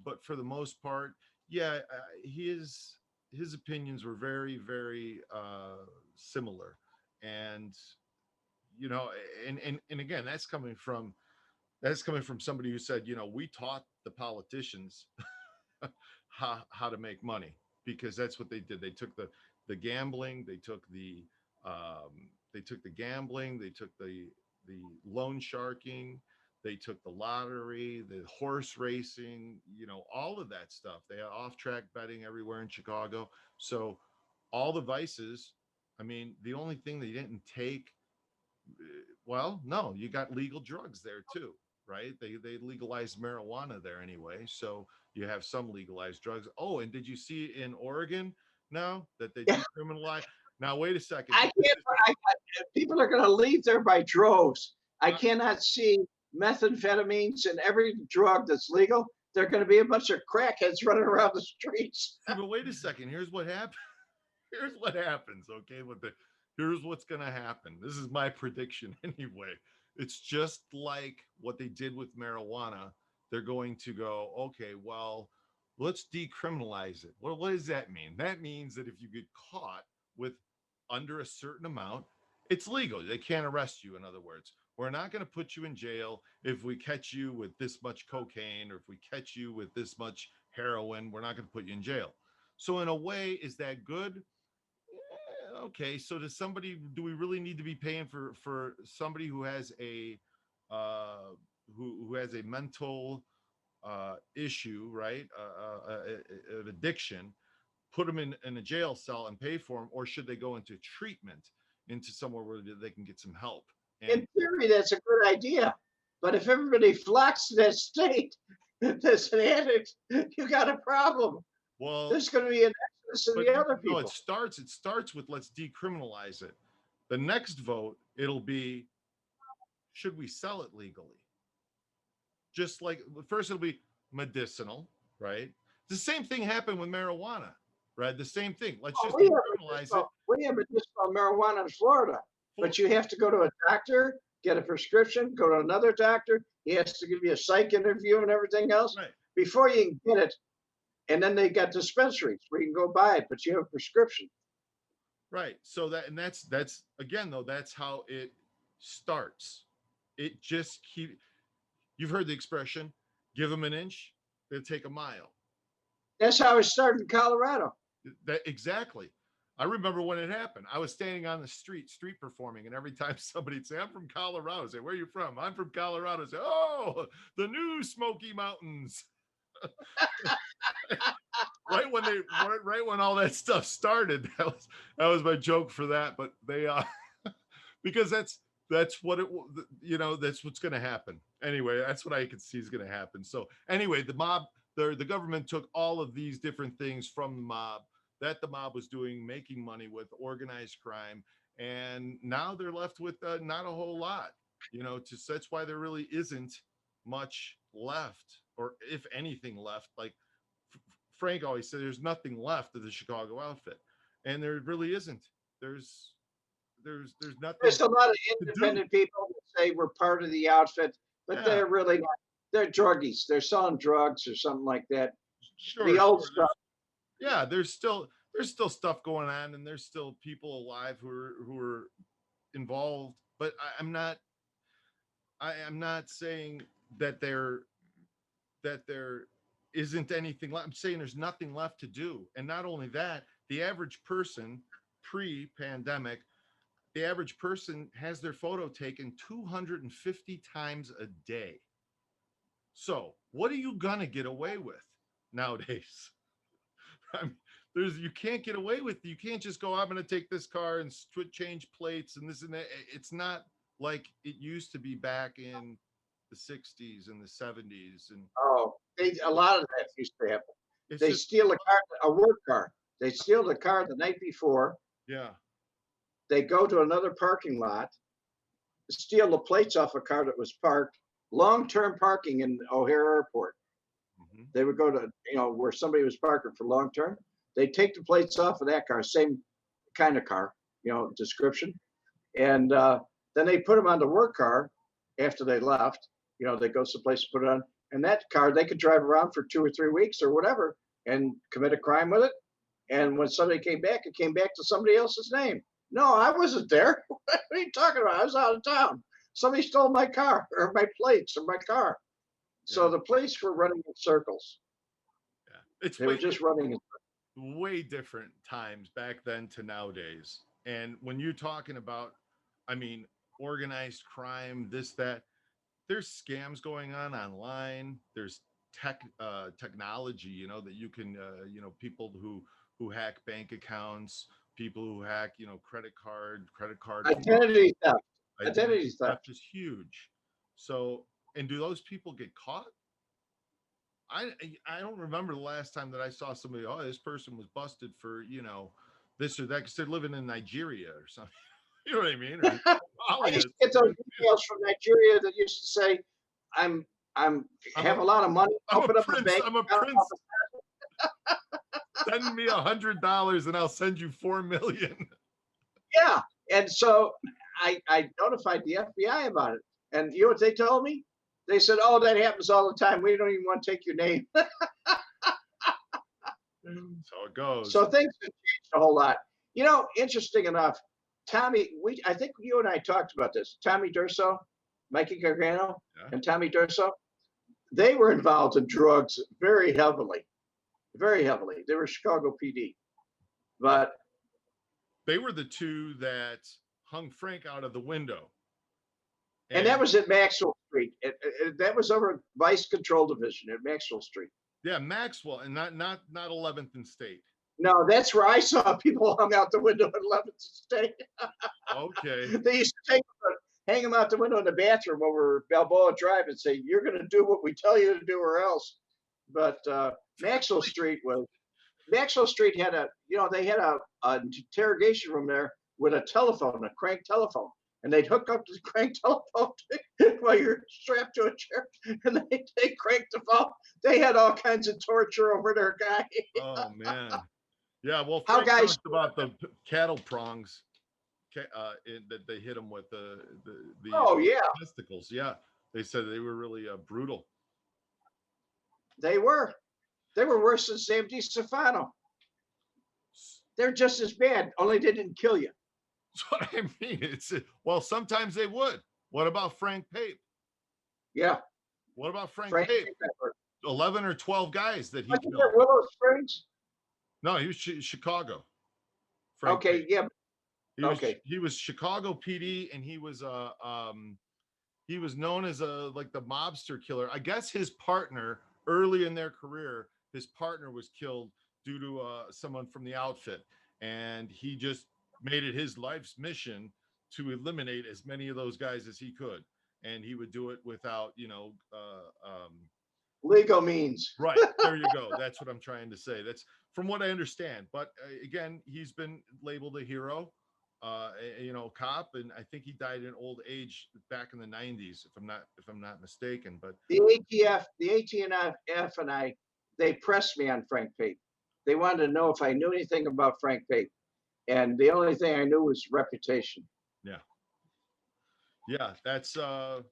But for the most part, yeah, his opinions were very, very similar, and you know, and again, that's coming from somebody who said, you know, we taught the politicians how to make money because that's what they did. They took the gambling, they took the gambling, they took the loan sharking, they took the lottery, the horse racing, you know, all of that stuff. They had off-track betting everywhere in Chicago. So all the vices, I mean, the only thing they didn't take, well, no, you got legal drugs there too, right? They legalized marijuana there anyway. So you have some legalized drugs. Oh, and did you see in Oregon now that they decriminalized? Now, wait a second. People are going to leave there by droves. I cannot see methamphetamines and every drug that's legal. There are going to be a bunch of crackheads running around the streets. But wait a second. Here's what happens. Here's what happens. Okay, here's what's going to happen. This is my prediction anyway. It's just like what they did with marijuana. They're going to go, okay, well, let's decriminalize it. Well, what does that mean? That means that if you get caught with under a certain amount, it's legal. They can't arrest you. In other words, we're not going to put you in jail if we catch you with this much cocaine or if we catch you with this much heroin. We're not going to put you in jail. So in a way, is that good? Okay. So do we really need to be paying for somebody who has a who has a mental issue, right? An addiction, put them in a jail cell and pay for them, or should they go into treatment, into somewhere where they can get some help? And in theory, that's a good idea. But if everybody flocks to that state that's an addict, you got a problem. well, There's going to be an exodus of the other people. no, it starts with let's decriminalize it. The next vote, it'll be, should we sell it legally? Just like first it'll be medicinal, right? The same thing happened with marijuana, right? The same thing. Let's just decriminalize it. We have medicinal marijuana in Florida, but you have to go to a doctor, get a prescription, go to another doctor. He has to give you a psych interview and everything else Right. before you can get it. And then they got dispensaries where you can go buy it, but you have a prescription. Right. So that's again though, that's how it starts. It just you've heard the expression, give them an inch, they'll take a mile. That's how it started in Colorado. That exactly. I remember when it happened. I was standing on the street performing, and every time somebody'd say, "I'm from Colorado," I'd say, "Where are you from?" "I'm from Colorado." I'd say, "Oh, the new Smoky Mountains." right when all that stuff started, that was my joke for that. But they because that's what that's what's going to happen anyway. That's what I can see is going to happen. So anyway, the government took all of these different things from the mob that the mob was doing, making money with organized crime, and now they're left with not a whole lot. That's why there really isn't much left, or if anything left. Like Frank always said, there's nothing left of the Chicago outfit, and there really isn't. There's nothing There's a lot of to do. independent people that say we're part of the outfit, but Yeah. they're really not. They're druggies. They're selling drugs or something like that. Sure, The old sure. stuff. Yeah, there's still stuff going on, and there's still people alive who are involved. But I'm not saying that there isn't anything left. I'm saying there's nothing left to do. And not only that, the average person pre-pandemic, the average person has their photo taken 250 times a day. So what are you gonna get away with nowadays? I mean, you can't get away with. You can't just go, I'm going to take this car and change plates and this and that. It's not like it used to be back in the 60s and the 70s. And a lot of that used to happen. it's They just, steal a work car. They steal the car the night before. yeah, They go to another parking lot, steal the plates off a car that was parked, long-term parking in O'Hare Airport. mhm. They would go to, where somebody was parking for long term. They take the plates off of that car, same kind of car, description. And then they put them on the work car after they left. They go someplace to put it on. And that car, they could drive around for 2 or 3 weeks or whatever and commit a crime with it. And when somebody came back, it came back to somebody else's name. No, I wasn't there. What are you talking about? I was out of town. Somebody stole my car or my plates or my car. So the police were running in circles. Yeah. They were just running in way different times back then to nowadays. And when you're talking about, I mean, organized crime, this, that, there's scams going on online. There's technology, that you can, people who hack bank accounts, people who hack, credit card identity theft. Identity theft is huge. So, and do those people get caught? I don't remember the last time that I saw somebody, this person was busted for, this or that, because they're living in Nigeria or something. You know what I mean? I used to get those emails from Nigeria that used to say, I have a lot of money. Open up a bank. I'm a prince. Send me $100 and I'll send you 4 million. Yeah. And so I notified the FBI about it. And you know what they told me? They said, that happens all the time. We don't even want to take your name. That's how it goes. So things have changed a whole lot. Interesting enough, Tommy, I think you and I talked about this. Tommy Durso, Mikey Gargano, and Tommy Durso, they were involved in drugs very heavily. Very heavily. They were Chicago PD. But they were the two that hung Frank out of the window. And that was at Maxwell Street. That was over Vice Control Division at Maxwell Street. Yeah, Maxwell, and not 11th and State. No, that's where I saw people hung out the window at 11th and State. Okay. They used to hang them out the window in the bathroom over Balboa Drive and say, "You're going to do what we tell you to do, or else." But Maxwell Street had they had an interrogation room there with a telephone, a crank telephone. And they'd hook up to the crank telephone while you're strapped to a chair, and they cranked the phone. They had all kinds of torture over their guy. Oh man, yeah. Well, Frank talked about the cattle prongs that they hit them with the testicles. Yeah, they said they were really brutal. They were worse than Sam DiStefano. They're just as bad, only they didn't kill you. That's what I mean. Sometimes they would. What about Frank Pape? Yeah. What about Frank Pape? 11 or 12 guys that he killed. Willow Springs? No, he was Chicago. Frank Pape. Yeah. He was Chicago PD, and he was known as like the mobster killer. I guess his partner early in their career, his partner was killed due to someone from the outfit, and he just made it his life's mission to eliminate as many of those guys as he could, and he would do it without legal means. Right, there you go. That's what I'm trying to say. That's from what I understand. But again, he's been labeled a hero, cop, and I think he died in old age back in the 90s, if I'm not mistaken. But The ATF and I, they pressed me on Frank Pate. They wanted to know if I knew anything about Frank Pate. And the only thing I knew was reputation. yeah, yeah, that's the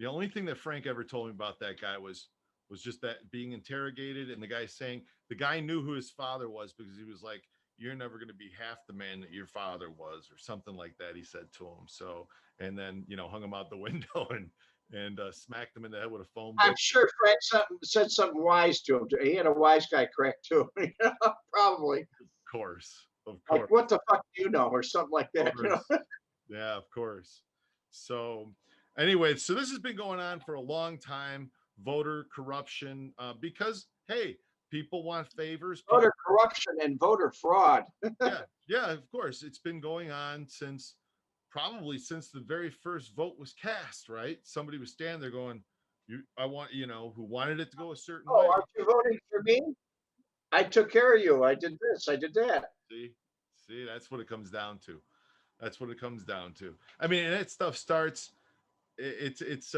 only thing that Frank ever told me about that guy was just that being interrogated, and the guy saying the guy knew who his father was because he was like, "You're never going to be half the man that your father was," or something like that. He said to him. So, and then hung him out the window and smacked him in the head with a phone I'm book. sure Frank said something wise to him. He had a wise guy crack too. Probably. Of Like, course, what the fuck do you know, or something like that. yeah, of course. So, anyway, so this has been going on for a long time. Voter corruption, because hey, people want favors. Voter corruption and voter fraud. Yeah, of course. It's been going on since probably since the very first vote was cast, right? Somebody was standing there going, I want, who wanted it to go a certain Oh, way. aren't you voting for me? I took care of you. I did this. I did that. See, that's what it comes down to. That's what it comes down to. I mean, and that stuff starts. It's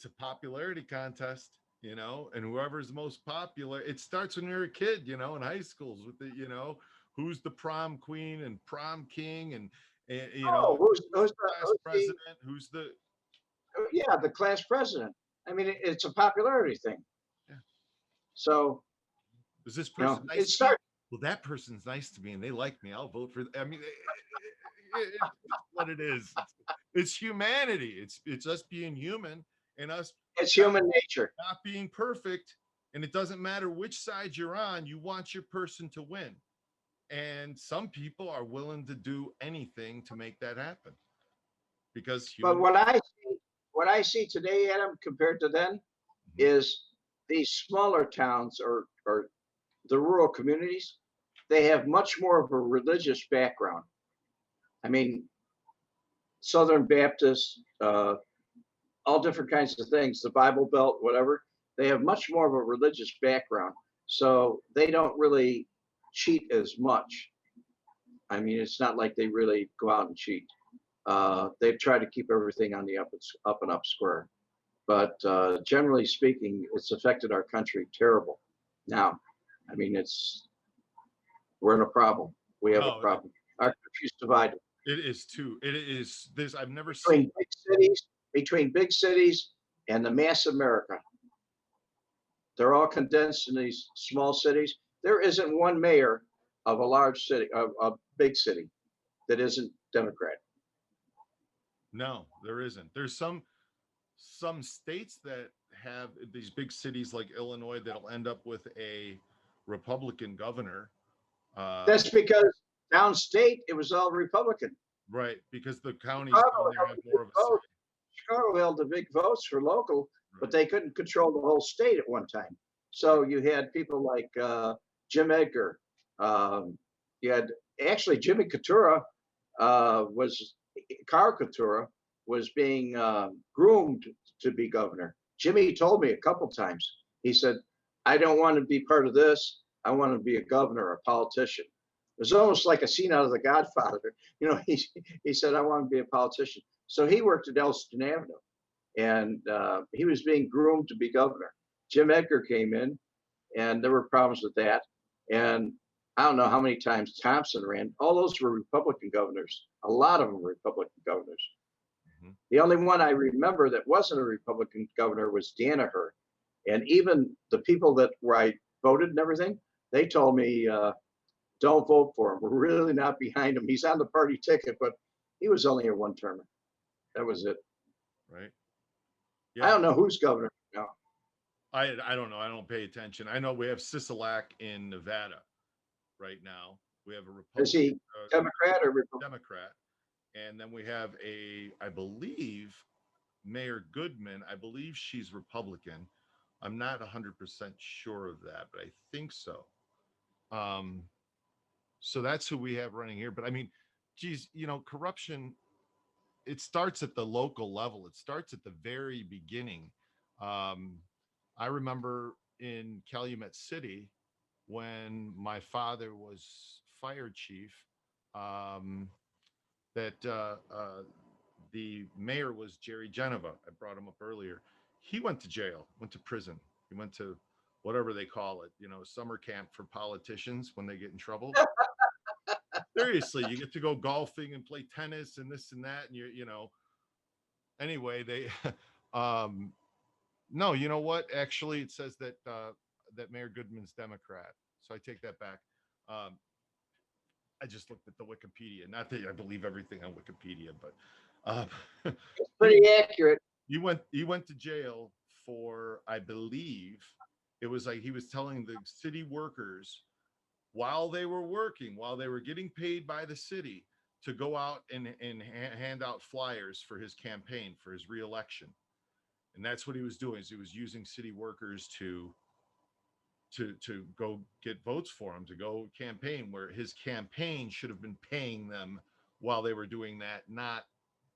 a popularity contest, and whoever's the most popular. It starts when you're a kid, in high schools with who's the prom queen and prom king, and Oh, who's class president, who's the yeah, the class president. I mean, it's a popularity thing. Yeah. So, is this person nice? It starts. Well, that person's nice to me and they like me. I'll vote for. I mean, it's what it is. It's humanity. It's us being human and us. It's human nature. Not being perfect, and it doesn't matter which side you're on. You want your person to win, and some people are willing to do anything to make that happen. Because but what I see today, Adam, compared to then, is these smaller towns or the rural communities, they have much more of a religious background. I mean, Southern Baptists, all different kinds of things, the Bible Belt, whatever, they have much more of a religious background. So they don't really cheat as much. I mean, it's not like they really go out and cheat. They've tried to keep everything on the up and up square. But generally speaking, it's affected our country terrible. Now, I mean, we're in a problem. We have a problem. Our country's divided. It is too. It is this. I've never seen between big cities and the mass America. They're all condensed in these small cities. There isn't one mayor of a large city, of a big city, that isn't Democrat. No, there isn't. There's some states that have these big cities like Illinois that'll end up with a Republican governor. That's because downstate it was all Republican. Right, because the counties have more of a say. Chicago held the big votes for local, right, but they couldn't control the whole state at one time. So you had people like Jim Edgar. You had actually Jimmy Carr Couture was being groomed to be governor. Jimmy told me a couple times. He said, "I don't want to be part of this. I want to be a governor, a politician." It was almost like a scene out of The Godfather. He said, "I want to be a politician." So he worked at Elston Avenue, and he was being groomed to be governor. Jim Edgar came in, and there were problems with that. And I don't know how many times Thompson ran. All those were Republican governors. A lot of them were Republican governors. Mm-hmm. The only one I remember that wasn't a Republican governor was Danaher. And even the people where I voted and everything, they told me, don't vote for him. We're really not behind him. He's on the party ticket, but he was only a one-termer. That was it. Right. Yeah. I don't know who's governor now. I don't know. I don't pay attention. I know we have Sisolak in Nevada right now. We have a Republican. Is he Democrat or Republican? Democrat. And then we have I believe, Mayor Goodman. I believe she's Republican. I'm not 100% sure of that, but I think so. So that's who we have running here. But I mean, geez, corruption, it starts at the local level. It starts at the very beginning. I remember in Calumet City when my father was fire chief, that the mayor was Jerry Geneva. I brought him up earlier. He went to jail, went to prison. He went to whatever they call it, summer camp for politicians when they get in trouble. Seriously, you get to go golfing and play tennis and this and that. And anyway, they, no, you know what? Actually, it says that, that Mayor Goodman's Democrat. So I take that back. I just looked at the Wikipedia. Not that I believe everything on Wikipedia, but It's pretty accurate. he went to jail for, I believe, it was like he was telling the city workers while they were working, while they were getting paid by the city, to go out and hand out flyers for his campaign, for his reelection. And that's what he was doing, is he was using city workers to go get votes for him, to go campaign, where his campaign should have been paying them while they were doing that, not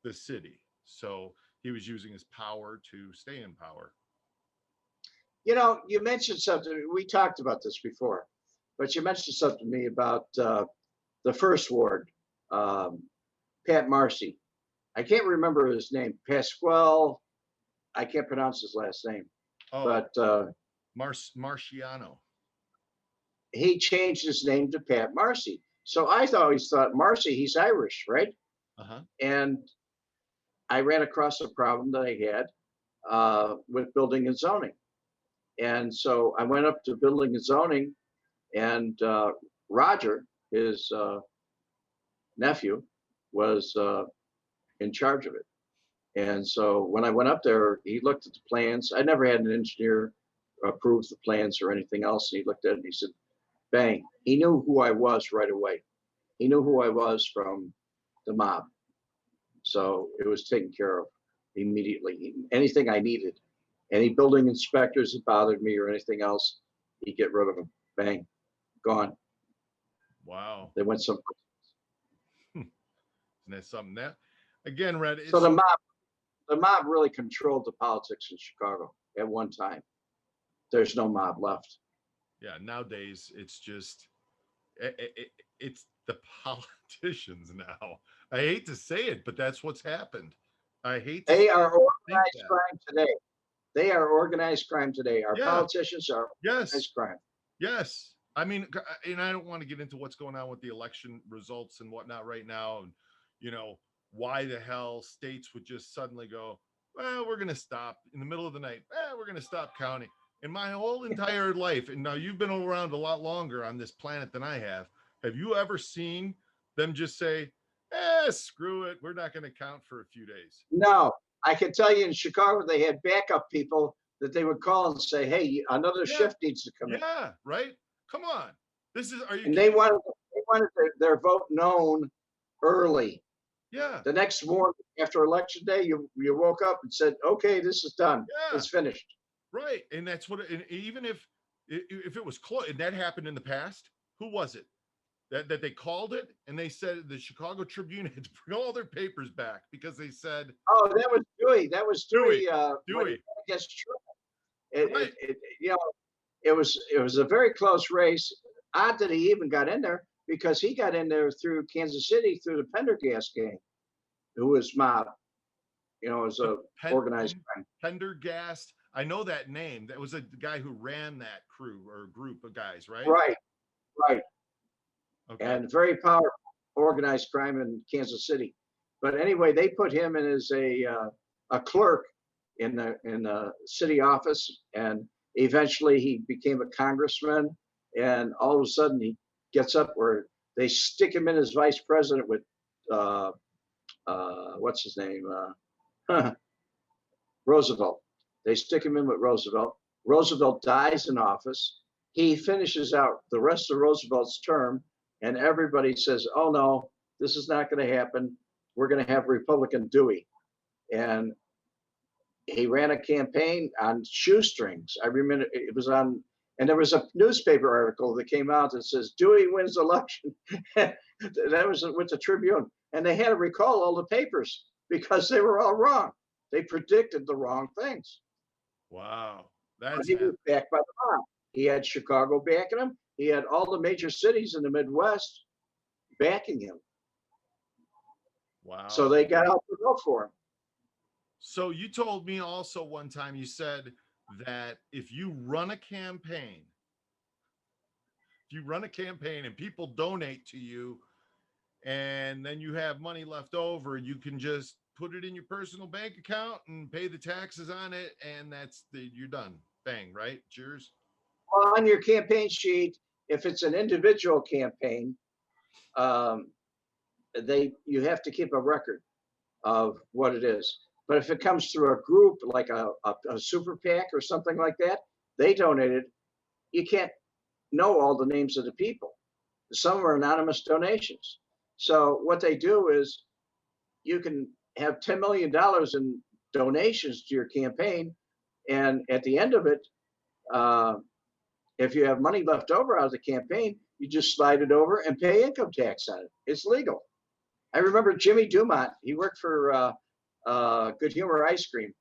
the city. So he was using his power to stay in power. You mentioned something. We talked about this before, but you mentioned something to me about the first ward, Pat Marcy. I can't remember his name. Pasquale. I can't pronounce his last name. Oh, but Marciano. He changed his name to Pat Marcy. So I always thought Marcy, he's Irish, right? Uh-huh. And I ran across a problem that I had with building and zoning. And so I went up to building and zoning, and Roger, his nephew, was in charge of it. And so when I went up there, he looked at the plans. I never had an engineer approve the plans or anything else. And he looked at it and he said, bang. He knew who I was right away. He knew who I was from the mob. So it was taken care of immediately. Anything I needed, any building inspectors that bothered me or anything else, he'd get rid of them. Bang, gone. Wow. They went someplace. Isn't that something? That again, Red. So the mob really controlled the politics in Chicago at one time. There's no mob left. Yeah, nowadays it's just it's the politicians now. I hate to say it, but that's what's happened. I hate to They are organized crime today. They are organized crime today. Our Yeah. politicians are Yes. organized crime. Yes. I mean, and I don't want to get into what's going on with the election results and whatnot right now. And, why the hell states would just suddenly go, well, we're going to stop in the middle of the night. We're going to stop counting. In my whole entire life, and now you've been around a lot longer on this planet than I have you ever seen them just say, screw it, we're not going to count for a few days? No, I can tell you in Chicago, they had backup people that they would call and say, hey, another shift needs to come in. Yeah, right? Come on. Are you And they wanted their vote known early. Yeah. The next morning after election day, you woke up and said, okay, this is done. Yeah. It's finished. Right. And that's what, and even if it was close, and that happened in the past, who was it that they called it and they said the Chicago Tribune had to bring all their papers back because they said, oh, that was Dewey. That was Dewey. Dewey. Against Trump. It was a very close race. Odd that he even got in there, because he got in there through Kansas City through the Pendergast gang, who was mob. It was a organized crime. Pendergast. I know that name. That was the guy who ran that crew or group of guys, right? Right. Okay. And very powerful organized crime in Kansas City. But anyway, they put him in as a clerk in the city office, and eventually he became a congressman. And all of a sudden he gets up where they stick him in as vice president with what's his name? Roosevelt. They stick him in with Roosevelt. Roosevelt dies in office. He finishes out the rest of Roosevelt's term, and everybody says, oh no, this is not going to happen. We're going to have Republican Dewey. And he ran a campaign on shoestrings. I remember it was on, and there was a newspaper article that came out that says Dewey wins election. That was with the Tribune. And they had to recall all the papers because they were all wrong. They predicted the wrong things. Wow. He was backed by the mob. He had Chicago backing him. He had all the major cities in the Midwest backing him. Wow. So they got out to vote for him. So you told me also one time, you said that if you run a campaign, and people donate to you, and then you have money left over, you can just put it in your personal bank account and pay the taxes on it, and you're done. Bang, right? Cheers. Well, on your campaign sheet, if it's an individual campaign, you have to keep a record of what it is. But if it comes through a group like a super PAC or something like that, they donated. You can't know all the names of the people. Some are anonymous donations. So what they do is you can have $10 million in donations to your campaign, and at the end of it, if you have money left over out of the campaign, you just slide it over and pay income tax on it. It's legal. I remember Jimmy Dumont. He worked for Good Humor Ice Cream.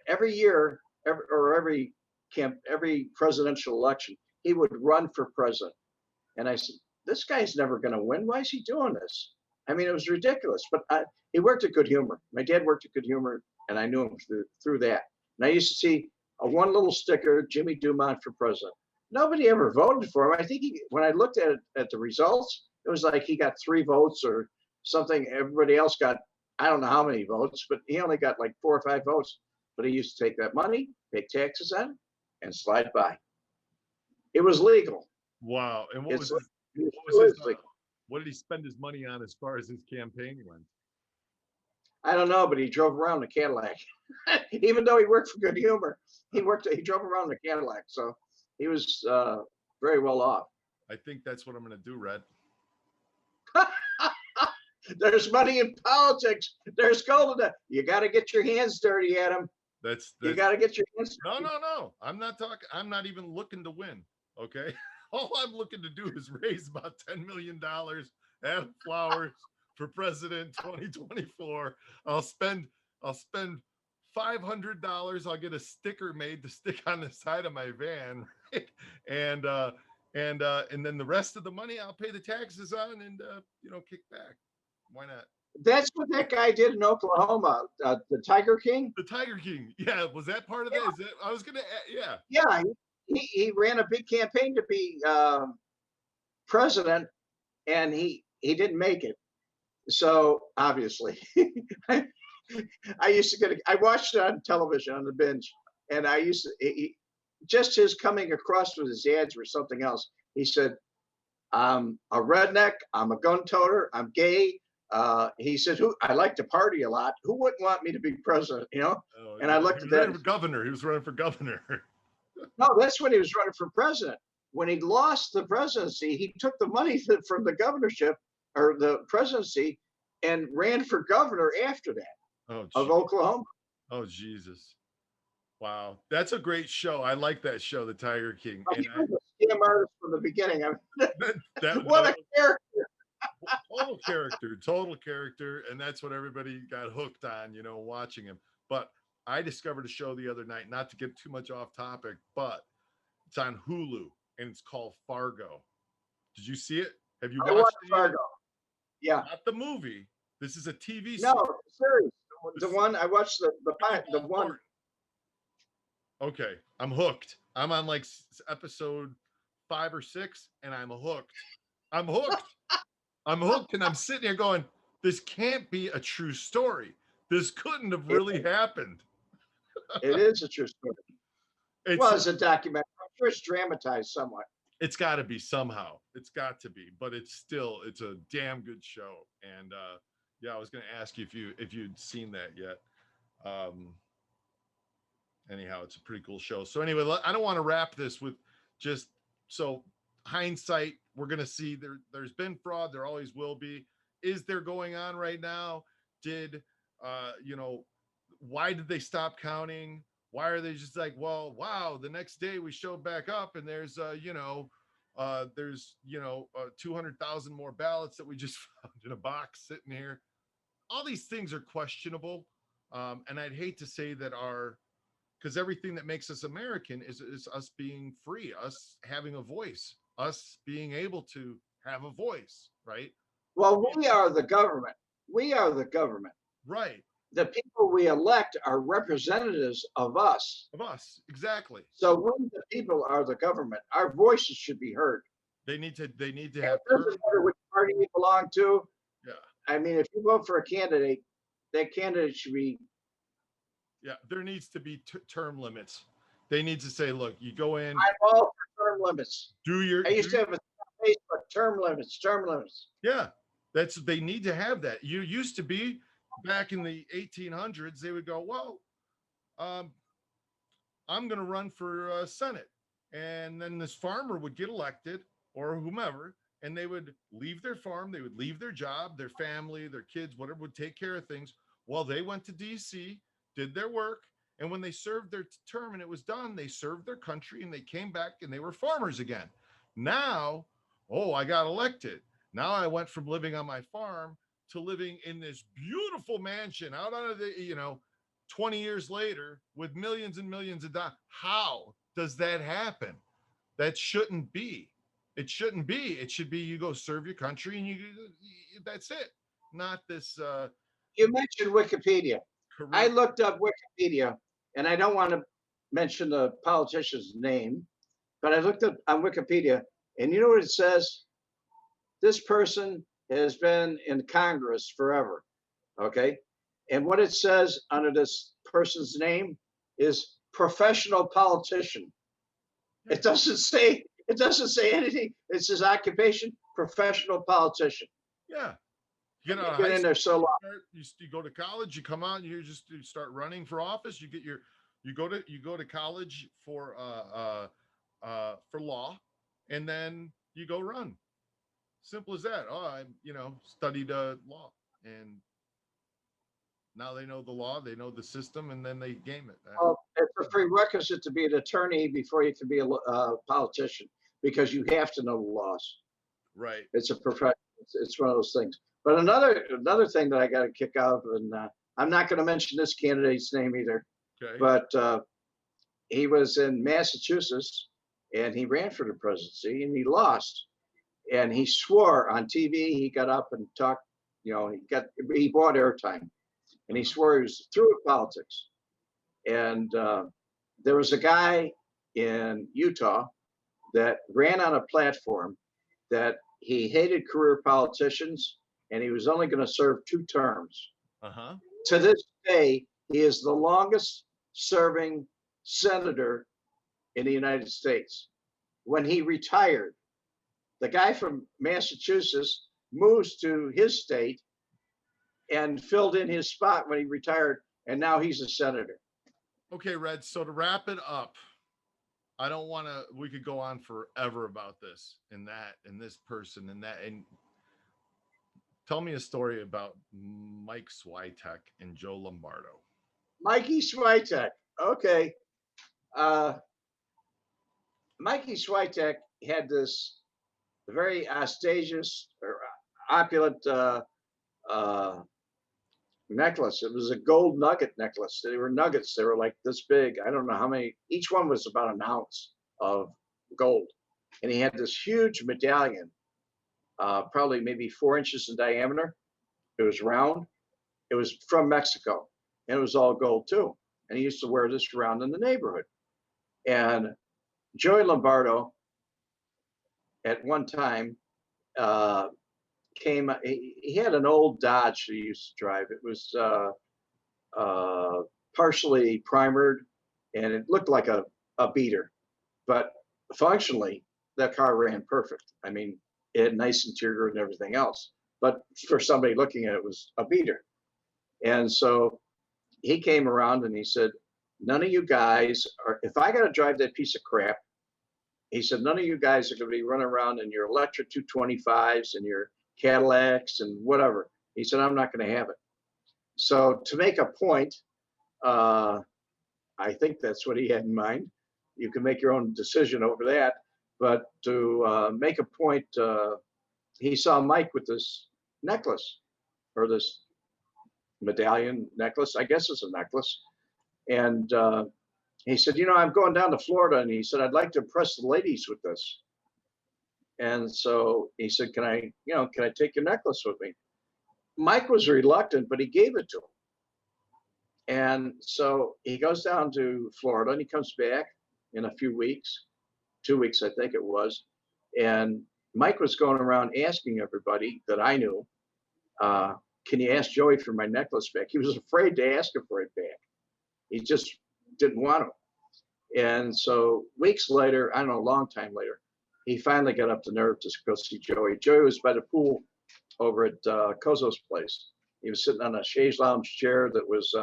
Every year, every presidential election, he would run for president. And I said, this guy's never going to win. Why is he doing this? I mean, it was ridiculous. But he worked at Good Humor. My dad worked at Good Humor, and I knew him through that. And I used to see one little sticker, Jimmy Dumont for president. Nobody ever voted for him. I think when I looked at the results, it was like he got 3 votes or something. Everybody else got, I don't know how many votes, but he only got like 4 or 5 votes. But he used to take that money, pay taxes on it, and slide by. It was legal. Wow. And what did he spend his money on as far as his campaign went? I don't know, but he drove around a Cadillac. Even though he worked for Good Humor, he drove around a Cadillac. So he was very well off. I think that's what I'm going to do, Red. There's money in politics. There's gold in it. You got to get your hands dirty, Adam. You got to get your hands dirty. No. I'm not talking. I'm not even looking to win. Okay. All I'm looking to do is raise about $10 million at Flowers for president 2024. I'll spend $500. I'll get a sticker made to stick on the side of my van, right? And then the rest of the money I'll pay the taxes on and kick back. Why not? That's what that guy did in Oklahoma. The Tiger King. The Tiger King. Yeah. Was that part of that? Is that? I was gonna. Yeah. Yeah. He ran a big campaign to be president, and he didn't make it. So obviously, I watched it on television on the binge, and I used to just his coming across with his ads or something else. He said, "I'm a redneck. I'm a gun toter. I'm gay." He said, I like to party a lot. Who wouldn't want me to be president? And I looked at that. Governor. He was running for governor. No, that's when he was running for president. When he lost the presidency, he took the money from the governorship or the presidency and ran for governor after that of Oklahoma. Oh, Jesus. Wow. That's a great show. I like that show, The Tiger King. He was a scam artist from the beginning. What a character. Total character. And that's what everybody got hooked on, watching him. But I discovered a show the other night, not to get too much off topic, but it's on Hulu and it's called Fargo. Did you see it? Have you watched Fargo? Yeah. Not the movie. This is a TV series. No, series. The one I watched the one. Okay, I'm hooked. I'm on like episode 5 or 6, and I'm hooked. I'm hooked, and I'm sitting here going, "This can't be a true story. This couldn't have really happened." It is a true story. It's a documentary. I'm sure it's dramatized somewhat. It's got to be somehow. It's got to be, but it's a damn good show. And I was going to ask you if you'd seen that yet. Anyhow, it's a pretty cool show. So anyway, I don't want to wrap this with just hindsight. We're going to see there's been fraud. There always will be. Is there going on right now? Why did they stop counting? Why are they just like, well, wow, the next day we showed back up and there's 200,000 more ballots that we just found in a box sitting here. All these things are questionable. And I'd hate to say that because everything that makes us American is us being free, us having a voice, us being able to have a voice, right? Well, we are the government. We are the government. Right. The people we elect are representatives of us. Of us. Exactly. So we, the people, are the government. Our voices should be heard. They need to It have doesn't term. matter which party you belong to. Yeah. I mean, if you vote for a candidate, that candidate should be. Yeah. There needs to be term limits. They need to say, look, you go in, I'm all for term limits. do your. I used to have a Facebook term limits, term limits. Yeah. They need to have that. You used to be back in the 1800s, they would go, well, I'm going to run for Senate. And then this farmer would get elected or whomever, and they would leave their farm. They would leave their job, their family, their kids, whatever, would take care of things while they went to DC, did their work. And when they served their term and it was done, they served their country and they came back and they were farmers again. Now, oh, I got elected. Now I went from living on my farm to living in this beautiful mansion out on the, 20 years later with millions and millions of dollars. How does that happen? That shouldn't be. It shouldn't be. It should be you go serve your country and that's it. Not this. You mentioned Wikipedia. Career. I looked up Wikipedia, and I don't want to mention the politician's name, but I looked up on Wikipedia, and you know what it says? This person has been in Congress forever. Okay. And what it says under this person's name is professional politician. It doesn't say anything. It says occupation, professional politician. Yeah. You get in there so long. You go to college, you come out, and you start running for office. You get you go to college for law, and then you go run. Simple as that. Oh, I studied law, and now they know the law, they know the system, and then they game it. Well, it's a prerequisite to be an attorney before you can be a politician, because you have to know the laws. Right. It's a profession. It's one of those things. But another thing that I got a kick out of, and I'm not going to mention this candidate's name either. Okay. But he was in Massachusetts, and he ran for the presidency, and he lost. And he swore on TV. He got up and talked. He bought airtime, and he swore he was through with politics. And there was a guy in Utah that ran on a platform that he hated career politicians, and he was only going to serve 2 terms. Uh-huh. To this day, he is the longest serving senator in the United States. When he retired, the guy from Massachusetts moves to his state and filled in his spot when he retired, and now he's a senator. Okay, Red. So to wrap it up, I don't want to. We could go on forever about this and that and this person and that. And tell me a story about Mike Switek and Joe Lombardo. Mikey Switek. Okay. Mikey Switek had this very ostentatious or opulent necklace. It was a gold nugget necklace. They were nuggets. They were like this big. I don't know how many. Each one was about an ounce of gold. And he had this huge medallion, probably maybe 4 inches in diameter. It was round. It was from Mexico, and it was all gold too. And he used to wear this around in the neighborhood. And Joey Lombardo, at one time, he had an old Dodge he used to drive. It was partially primered, and it looked like a beater, but functionally that car ran perfect. I mean, it had nice interior and everything else, but for somebody looking at it, it was a beater. And so he came around and he said, none of you guys are, if I got to drive that piece of crap, he said, none of you guys are going to be running around in your electric 225s and your Cadillacs and whatever. He said, I'm not going to have it. So to make a point, I think that's what he had in mind. You can make your own decision over that. But to make a point, he saw Mike with this necklace, or this medallion necklace. I guess it's a necklace. And he said, I'm going down to Florida. And he said, I'd like to impress the ladies with this. And so he said, can I take your necklace with me? Mike was reluctant, but he gave it to him. And so he goes down to Florida and he comes back in a few weeks, 2 weeks, I think it was. And Mike was going around asking everybody that I knew, can you ask Joey for my necklace back? He was afraid to ask him for it back. He just didn't want to. And so weeks later, I don't know, a long time later, he finally got up the nerve to go see Joey. Joey was by the pool over at Kozo's place. He was sitting on a chaise lounge chair that was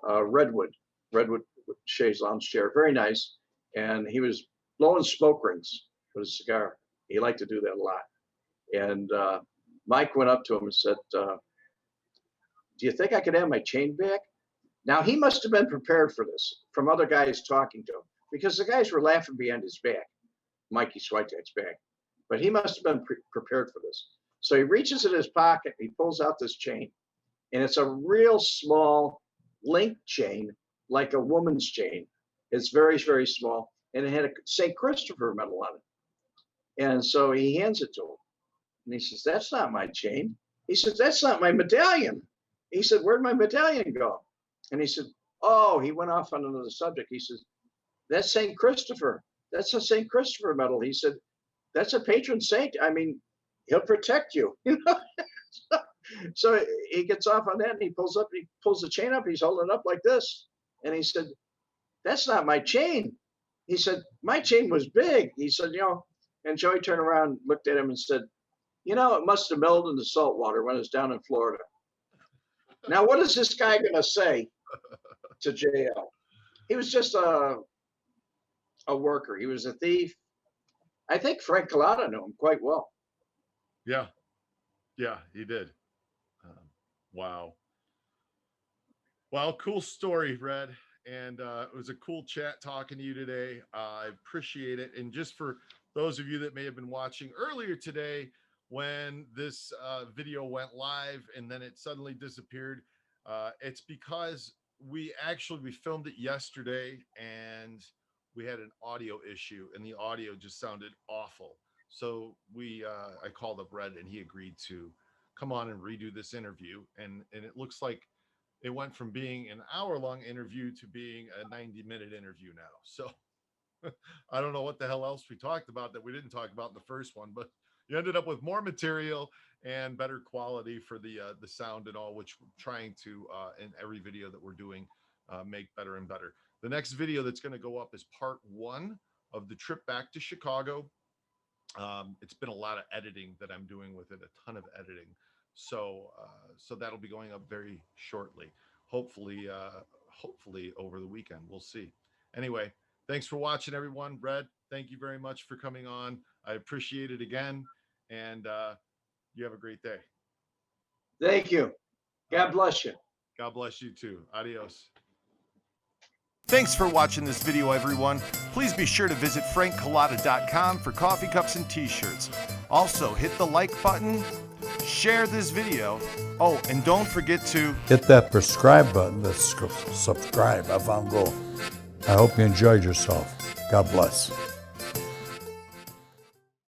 redwood chaise lounge chair, very nice. And he was blowing smoke rings with a cigar. He liked to do that a lot. And Mike went up to him and said, do you think I could have my chain back? Now, he must have been prepared for this from other guys talking to him, because the guys were laughing behind his back, Mikey Switek's back. But he must have been prepared for this. So he reaches in his pocket, he pulls out this chain, and it's a real small link chain, like a woman's chain. It's very, very small, and it had a St. Christopher medal on it. And so he hands it to him, and he says, that's not my chain. He says, that's not my medallion. He said, where'd my medallion go? And he said, oh, he went off on another subject. He says, that's St. Christopher. That's a St. Christopher medal. He said, that's a patron saint. I mean, he'll protect you. So he gets off on that and he pulls the chain up. He's holding it up like this. And he said, that's not my chain. He said, my chain was big. He said, and Joey turned around, looked at him and said, it must have melted in the salt water when it was down in Florida. Now, what is this guy going to say to JL? He was just a worker. He was a thief. I think Frank Collada knew him quite well. Yeah, he did. Wow. Well, cool story, Red. And it was a cool chat talking to you today. I appreciate it. And just for those of you that may have been watching earlier today, when this video went live and then it suddenly disappeared, it's because we filmed it yesterday and we had an audio issue and the audio just sounded awful. So I called up Red and he agreed to come on and redo this interview. And it looks like it went from being an hour-long interview to being a 90-minute interview now. So I don't know what the hell else we talked about that we didn't talk about in the first one, but you ended up with more material and better quality for the sound and all, which we're trying to, in every video that we're doing, make better and better. The next video that's going to go up is part 1 of the trip back to Chicago. It's been a lot of editing that I'm doing with it, a ton of editing. So that'll be going up very shortly. Hopefully over the weekend. We'll see. Anyway, thanks for watching, everyone. Red, thank you very much for coming on. I appreciate it again. And you have a great day. Thank you. God bless you. God bless you too. Adios. Thanks for watching this video, everyone. Please be sure to visit frankcollada.com for coffee cups and t-shirts. Also, hit the like button, share this video. Oh, and don't forget to hit that subscribe button. That's subscribe. I found gold. I hope you enjoyed yourself. God bless.